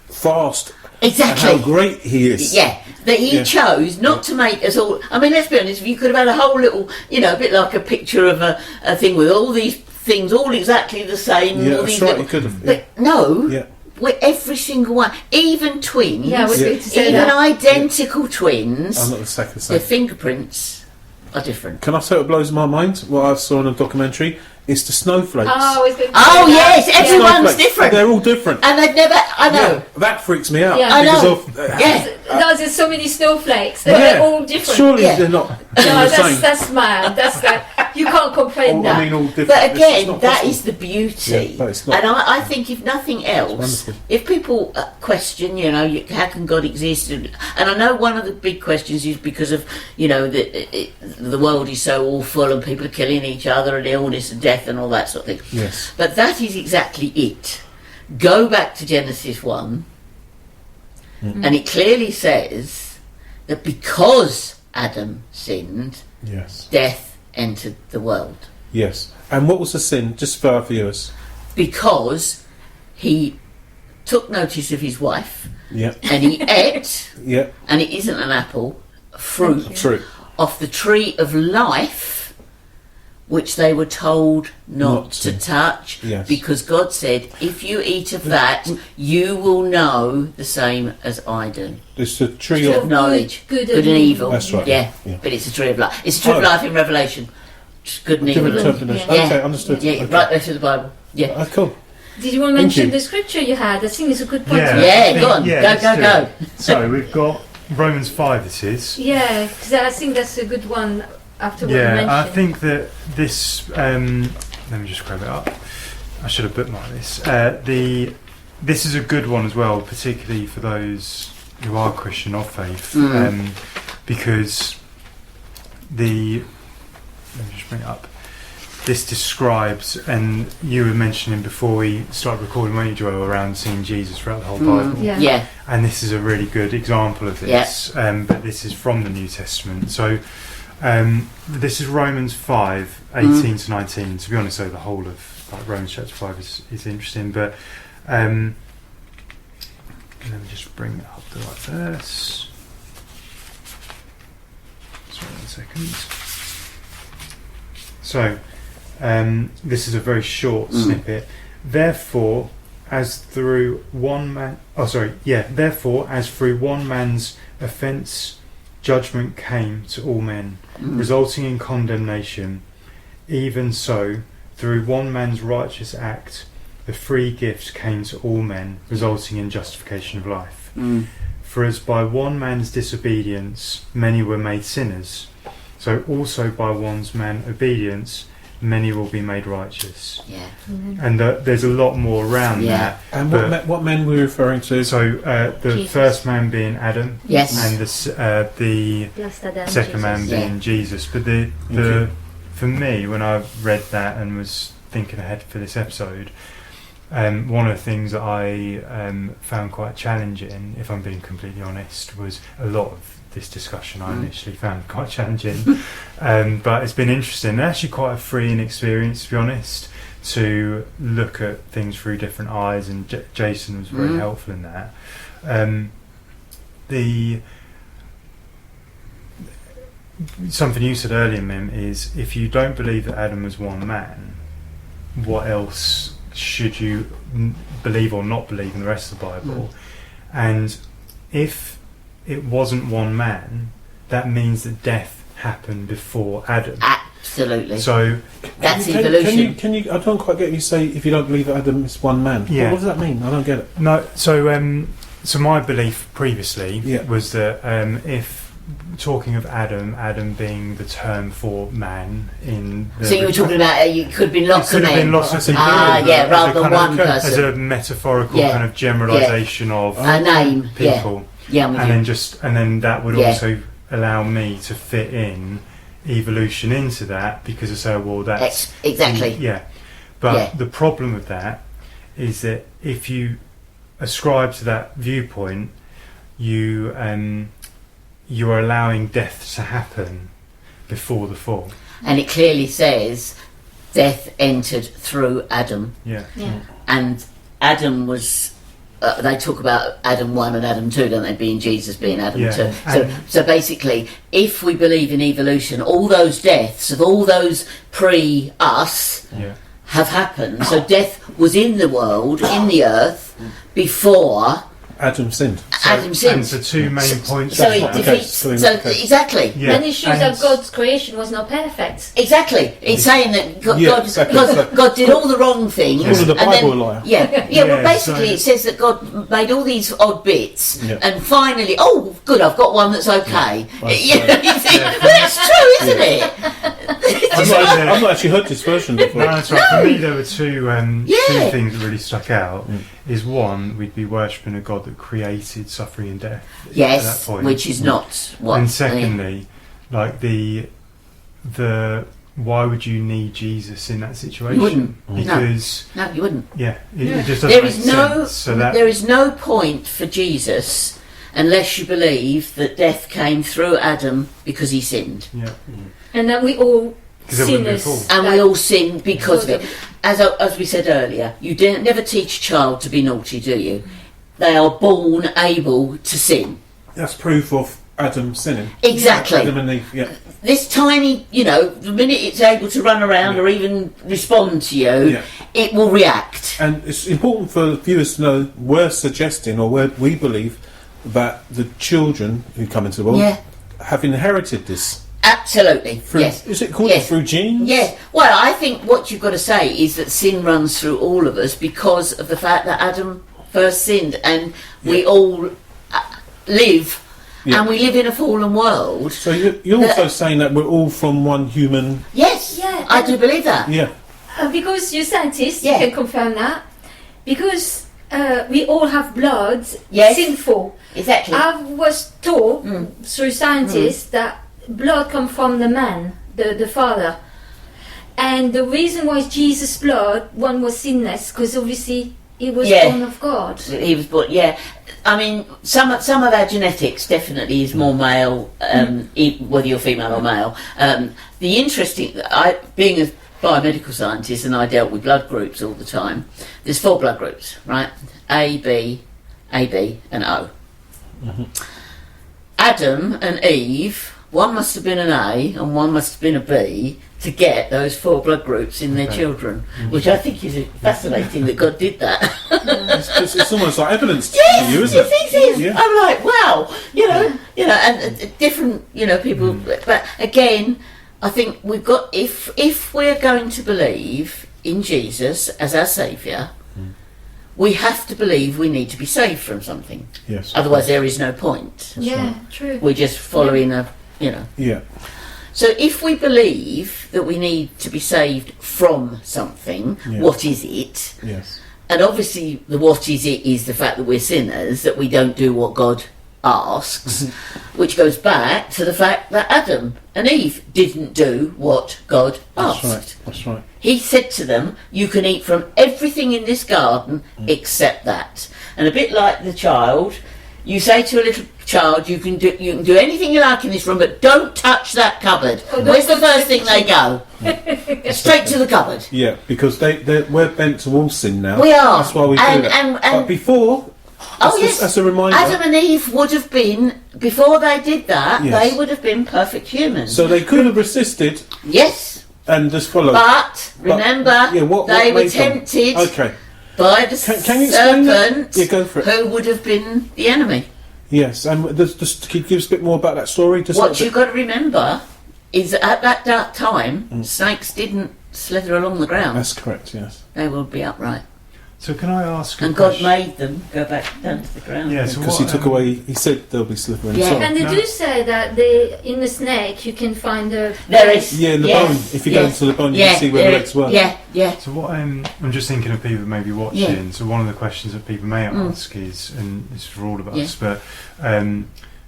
fast Exactly. and how great he is. Yeah, that he chose not to make us all. I mean, let's be honest. You could have had a whole little, a bit like a picture of a thing with all these things, all exactly the same. Yeah, all that's these right. little, You could have. But no, Yeah. we're every single one, even twins, Yeah, I was going to say even that. identical twins. I'm not the second Their same. fingerprints are different. Can I say what blows my mind? What I saw in a documentary is the snowflakes. Oh, I was going to say Oh that. yes, everyone's Snowflakes. different, They're all different. and they've never. I know. Yeah, that freaks me out. Yeah. I because know. of There's so many snowflakes. They're all different. Surely Yeah. they're not all No, the same. that's mad. That's like you can't complain All- that. I mean, all different. But It's again, not that possible. is the beauty. Yeah, but it's not. And I think if nothing else, wonderful. if people question, how can God exist? And I know one of the big questions is because of, the world is so awful and people are killing each other and illness and death and all that sort of thing. Yes. But that is exactly it. Go back to Genesis 1 and it clearly says that because Adam sinned, Yes. death entered the world. Yes. And what was the sin? Just for our viewers. Because he took notice of his wife Yeah. and he ate, Yeah. and it isn't an apple, fruit True. off the tree of life, which they were told not to touch, Yes. because God said, if you eat of that, you will know the same as I do. It's the tree Tree of. of knowledge, good good and evil. That's right. Yeah, Yeah. but it's a tree of life. It's a tree of Oh. life in Revelation. Just good and evil. Different interpretation. Yeah. Okay, understood. Yeah, Okay. right there to the Bible. Yeah. Ah, cool. Did you want to Thank mention you. the scripture you had? I think it's a good point. Yeah. to Yeah, make. go on. let's Go. do it. So we've got Romans 5, this is. Yeah, because I think that's a good one after what you mentioned. Yeah, I think that this. Let me just grab it up. I should have bookmarked this. This is a good one as well, particularly for those who are Christian of faith, because let me just bring it up. This describes, and you were mentioning before we started recording, weren't you, Joel, around seeing Jesus throughout the whole Bible. Yeah. Yeah. And this is a really good example of this, but this is from the New Testament. So this is Romans 5, 18 to 19. To be honest, though, the whole of Romans chapter 5 is interesting. But let me just bring up the right verse. Sorry, 1 second. So this is a very short snippet. Therefore, as through one man's offence, judgment came to all men, resulting in condemnation. Even so, through one man's righteous act, the free gift came to all men, resulting in justification of life. For as by one man's disobedience many were made sinners, so also by one man's obedience many will be made righteous. Yeah. And there's a lot more around that. And but- what men were we referring to? So the Jesus. first man being Adam, Yes. and the Last Adam, second man Jesus. being Jesus. But the for me, when I read that and was thinking ahead for this episode, one of the things that I found quite challenging, if I'm being completely honest, was a lot of this discussion I initially found quite challenging, but it's been interesting and actually quite a freeing experience, to be honest, to look at things through different eyes, and Jason was very helpful in that. Something you said earlier, Mim, is if you don't believe that Adam was one man, what else should you believe or not believe in the rest of the Bible? And if it wasn't one man, that means that death happened before Adam. Absolutely. So that's evolution. Can you? I don't quite get you say if you don't believe that Adam is one man. Yeah. What does that mean? I don't get it. No. So my belief previously was that if talking of Adam being the term for man in the so you were talking about you could have been lots of men. Could have been lots of people. Rather than one person. As a metaphorical kind of generalisation of a name. People. Yeah. And then that would also allow me to fit in evolution into that, because I say, well, that's exactly. But the problem with that is that if you ascribe to that viewpoint, you're allowing death to happen before the fall. And it clearly says death entered through Adam. Yeah. And Adam was... they talk about Adam 1 and Adam 2, don't they? Being Jesus, being Adam 2. So basically, if we believe in evolution, all those deaths of all those pre-us have happened. So death was in the world, in the earth, before... Adam sinned. Adam sinned. And the two main points... So it defeats... exactly. Yeah. Then it shows that God's creation was not perfect. Exactly. It's saying that God did all the wrong things. Was the Bible a liar? Well, basically it says that God made all these odd bits, and finally, oh, good, I've got one that's okay. Well, that's true, isn't it? I've not actually heard this version before. No, that's right. For me, there were two things that really stuck out. Is one, we'd be worshipping a God that created suffering and death. Yes, at that point. which is not what. And secondly, like the why would you need Jesus in that situation? You wouldn't. Because no, you wouldn't. Yeah, it just doesn't make sense. So there is no point for Jesus unless you believe that death came through Adam because he sinned. Yeah. And that we all sinners. And we all sin because of it. As we said earlier, you never teach a child to be naughty, do you? They are born able to sin. That's proof of Adam sinning. Exactly. Adam and Eve, This tiny, the minute it's able to run around or even respond to you, it will react. And it's important for viewers to know we're suggesting, or we believe, that the children who come into the world have inherited this. Absolutely, yes. Is it called through genes? Yes. Well, I think what you've got to say is that sin runs through all of us because of the fact that Adam first sinned, and we all live, and we live in a fallen world. So you're also saying that we're all from one human... Yes, I do believe that. Yeah. Because you're scientists, you can confirm that. Because we all have blood, sinful. Exactly. I was taught through scientists that blood comes from the man, the father, and the reason why Jesus' blood, one was sinless, because obviously he was born of God. He was born. I mean, some of our genetics definitely is more male, whether you're female or male. The interesting, being a biomedical scientist, and I dealt with blood groups all the time. There's 4 blood groups, right? A, B, and O. Mm-hmm. Adam and Eve. One must have been an A and one must have been a B to get those 4 blood groups in their children, which I think is fascinating that God did that. It's almost like evidence to you, isn't it? Yeah. I'm like, wow, and different, people. But again, I think we've got if we're going to believe in Jesus as our saviour, we have to believe we need to be saved from something. Yes. Otherwise, there is no point. True. We're just following a. Yeah. So if we believe that we need to be saved from something, what is it? Yes. And obviously the what is it is the fact that we're sinners, that we don't do what God asks, which goes back to the fact that Adam and Eve didn't do what God asked. That's right. He said to them, you can eat from everything in this garden except that. And a bit like the child, you say to a little child, you can do anything you like in this room, but don't touch that cupboard. Oh, Where's the first thing they go? Straight to the cupboard. Yeah, because we're bent towards sin now. We are. That's why we do that. But before, that's a reminder. Adam and Eve would have been, before they did that, Yes. they would have been perfect humans. So they could have resisted Yes. and just followed. But remember, they were made them? tempted Okay. by the Can you explain that? serpent, Yeah, go for it. who would have been the enemy. Yes, and just can you give us a bit more about that story? Just What you've got to remember is that at that dark time, snakes didn't slither along the ground. That's correct. Yes. They would be upright. So can I ask? And God made them go back down to the ground. Yeah, so Because he took away. He said there'll be slithering. Yeah. Sorry. And they No. do say that in the snake you can find the... There is. Yeah, in the yes, bone. If you go yes, into the bone, you yeah, can see where the there legs were. Yeah, yeah. So what I'm just thinking of people maybe watching. Yeah. So one of the questions that people may ask is, and it's for all of us, Yeah. but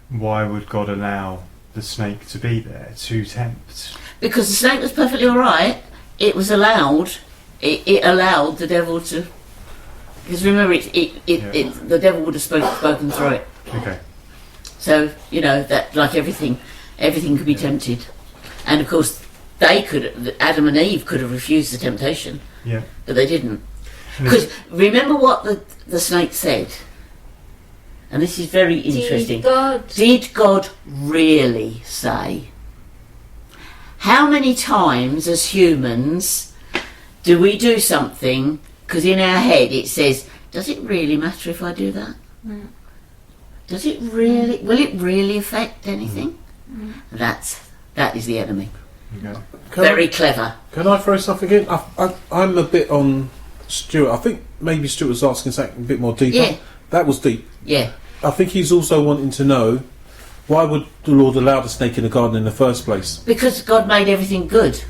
why would God allow the snake to be there to tempt? Because the snake was perfectly all right. It was allowed. It allowed the devil to. Because remember, the devil would have spoken through it. Okay. So that, like everything could be tempted, and of course Adam and Eve could have refused the temptation, Yeah. but they didn't. And Because remember what the snake said, and this is very interesting. Did God really say? How many times as humans do we do something because in our head it says, does it really matter if I do that? Mm. Does it really, will it really affect anything? That is the enemy. Okay. Very clever. Can I throw something in? I'm a bit on Stuart. I think maybe Stuart was asking something a bit more deeper. Yeah. That was deep. Yeah. I think he's also wanting to know, why would the Lord allow the snake in the garden in the first place? Because God made everything good.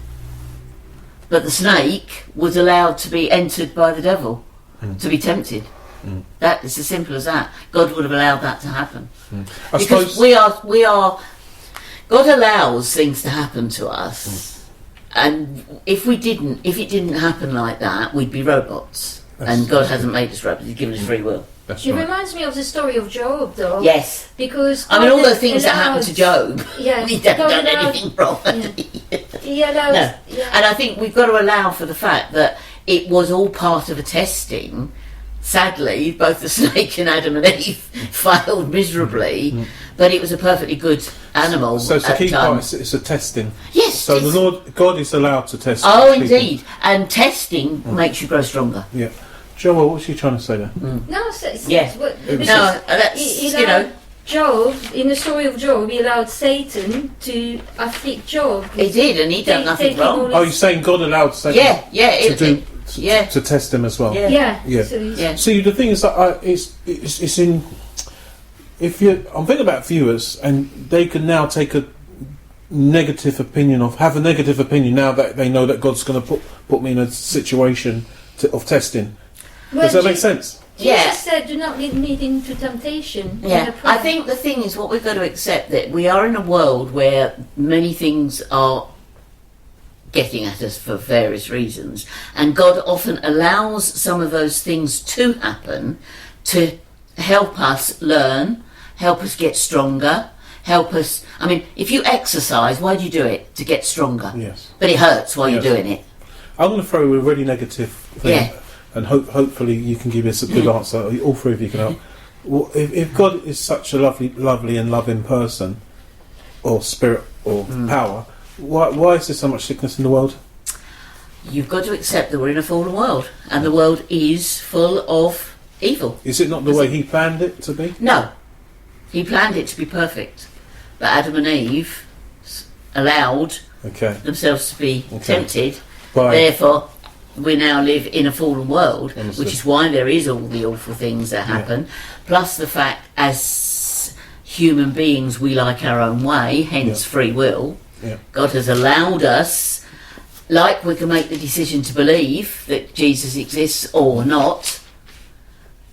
But the snake was allowed to be entered by the devil, to be tempted. That is as simple as that. God would have allowed that to happen. I Because suppose we are. God allows things to happen to us, and if it didn't happen like that, we'd be robots. And God hasn't made us robots; He's given us free will. that's It right. reminds me of the story of Job, though. Yes, Because I mean all God the things that happened to Job. Yeah, He hadn't God done allowed- anything wrong. He allows. No. Yeah. And I think we've got to allow for the fact that it was all part of a testing. Sadly, both the snake and Adam and Eve failed miserably, but it was a perfectly good animal. So it's a at key the time. part. It's a testing. Yes. So the it's- God is allowed to test. Oh, people. indeed. And testing makes you grow stronger. Yeah. Joel, what's she trying to say there? No, it's, Yeah. but It was- No, that's he allowed Job, in the story of Job, he allowed Satan to afflict Job. he did, and he done nothing taking all wrong. his- Oh, you're saying God allowed Satan Yeah, to test him as well? Yeah. Yeah. Yeah. So he's- Yeah. See, the thing is that it's in. If you, I'm thinking about viewers, and they can now take a negative opinion have a negative opinion now that they know that God's going to put me in a situation of testing. Well, Does that make sense? Jesus Yeah. said, "Do not lead me into temptation." in Yeah, a prayer." I think the thing is what we've got to accept that we are in a world where many things are getting at us for various reasons, and God often allows some of those things to happen to help us learn, help us get stronger, help us. I mean, if you exercise, why do you do it? To get stronger. Yes. But it hurts while Yes. you're doing it. I'm going to throw a really negative thing, Yeah. and hopefully you can give us a good answer. All three of you can help. Well, if God is such a lovely and loving person, or spirit, or power, why is there so much sickness in the world? You've got to accept that we're in a fallen world, and the world is full of evil. Is it not the way He planned it to be? No. He planned it to be perfect. But Adam and Eve allowed Okay. themselves to be tempted. By Therefore, we now live in a fallen world, Understood. which is why there is all the awful things that happen. Plus the fact, as human beings, we like our own way, hence Yeah. free will. Yeah. God has allowed us, like we can make the decision to believe that Jesus exists or not,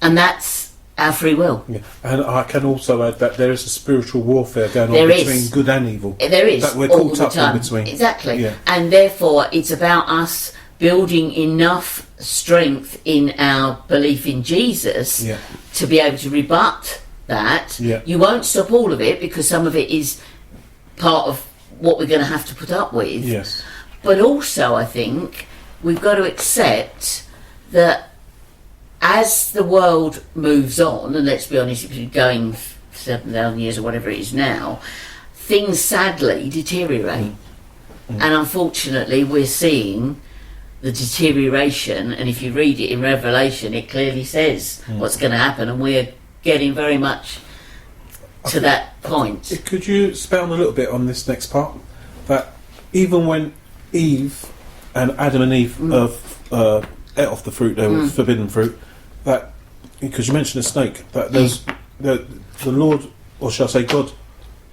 and that's our free will. Yeah. And I can also add that there is a spiritual warfare going on There between is. good and evil. There is That we're all caught the up in time. between. Exactly. Yeah. And therefore it's about us building enough strength in our belief in Jesus Yeah. to be able to rebut that. Yeah. You won't stop all of it, because some of it is part of what we're going to have to put up with. Yes. But also, I think we've got to accept that as the world moves on, and let's be honest, if you're going 7,000 years or whatever it is now, things sadly deteriorate. And unfortunately, we're seeing the deterioration, and if you read it in Revelation, it clearly says what's going to happen, and we're getting very much to that point. Could you expound a little bit on this next part? That even when Eve and Adam and Eve ate off the fruit, they were forbidden fruit, that, because you mentioned a snake, that there's the Lord, or shall I say God,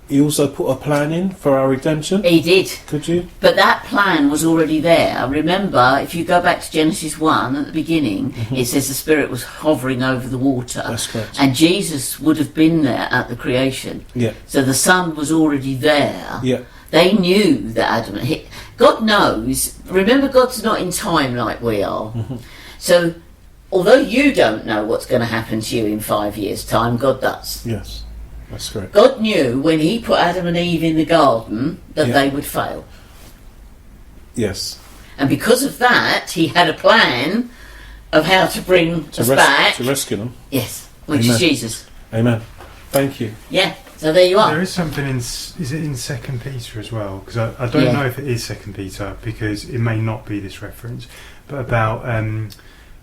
He also put a plan in for our redemption. He did. Could you? But that plan was already there. Remember, if you go back to Genesis 1 at the beginning, it says the Spirit was hovering over the water. That's correct. And Jesus would have been there at the creation. Yeah. So the Son was already there. Yeah. They knew that Adam... God knows. Remember, God's not in time like we are. So, although you don't know what's going to happen to you in 5 years' time, God does. Yes. That's correct. God knew when He put Adam and Eve in the garden that they would fail. Yes. And because of that, He had a plan of how to bring us back. To rescue them. Yes, which Amen. is Jesus. Amen. Thank you. Yeah, so there you are. There is something in, is it in 2 Peter as well? Because I don't know if it is 2 Peter, because it may not be this reference, but about,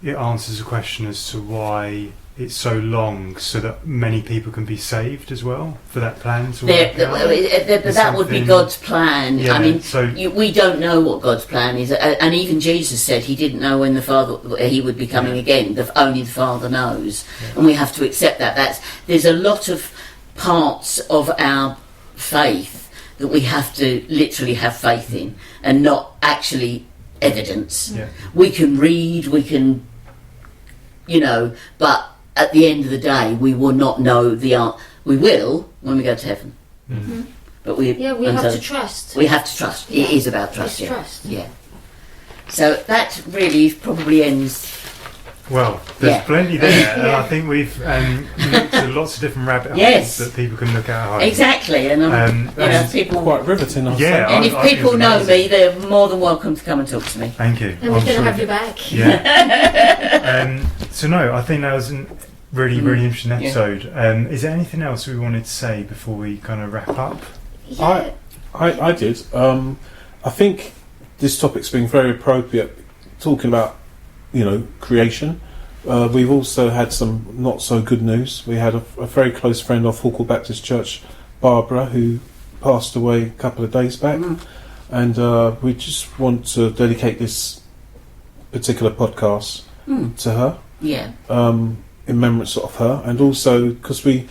it answers a question as to why it's so long, so that many people can be saved as well, for that plan to work out. But that would be God's plan. Yeah, I mean, so we don't know what God's plan is, and even Jesus said He didn't know when the Father He would be coming again. Only the Father knows, and we have to accept that. There's a lot of parts of our faith that we have to literally have faith in, and not actually evidence. Yeah. We can read, we can, but at the end of the day, we will not know the answer. We will when we go to heaven. But we have to trust. We have to trust. Yeah. It is about trust. It's Yeah. trust. Yeah. So that really probably ends. Well, there's plenty there, and I think we've looked at lots of different rabbit holes that people can look at home. Exactly, and people quite riveting. And if people know me, they're more than welcome to come and talk to me. Thank you. And we're going to have you back. Yeah. So no, I think that was a really, really interesting episode. Is there anything else we wanted to say before we kind of wrap up? Yeah. I did. I think this topic's been very appropriate, talking about creation. We've also had some not so good news. We had a very close friend of Hawkwell Baptist Church, Barbara, who passed away a couple of days back, and we just want to dedicate this particular podcast to her. Yeah. In remembrance of her, and also because we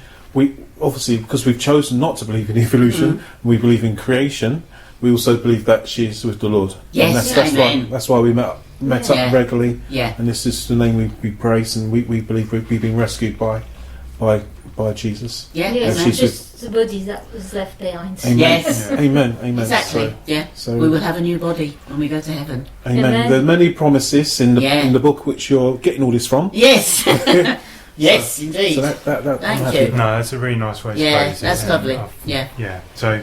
obviously, because we've chosen not to believe in evolution, we believe in creation. We also believe that she's with the Lord. Yes, and that's why we met up regularly. Yeah. And this is the name we praise, and we believe we've been rescued by Jesus. Yeah. Yes, And and she's just the body that was left behind. Amen. Yes. Yeah. Amen. Exactly. So we will have a new body when we go to heaven. Amen. There are many promises in the book which you're getting all this from. Yes. Yes, indeed. So that I'm Thank happy you. with. No, that's a really nice way to Yeah, phrase it. that's lovely. Yeah. Yeah. So,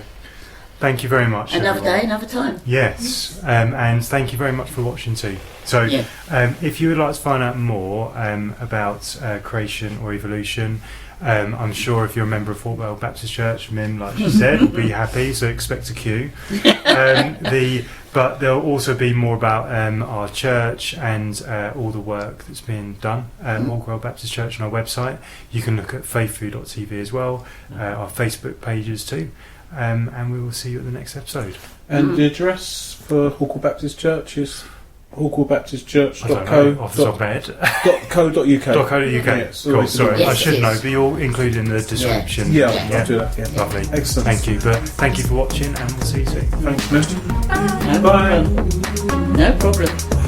thank you very much. Another everyone. day, another time. Yes, and thank you very much for watching too. So, if you would like to find out more about creation or evolution, I'm sure if you're a member of Hawkwell Baptist Church, Mim, like she said, will be happy, so expect a queue. But there'll also be more about our church and all the work that's being done at Hawkwell Baptist Church on our website. You can look at FaithFood.Tv as well, our Facebook pages too. And we will see you at the next episode. And the address for Hawkwell Baptist Church is hawkwellbaptistchurch.co.uk. Off the top of my head. .co.uk. Yes, cool, sorry. Yes, I should it know, is. but you'll include in the description. Yeah, I'll do that. Yeah. Lovely. Excellent. Thank you. But thank you for watching, and we'll see you soon. Thanks, Mr. No Bye. problem. No problem.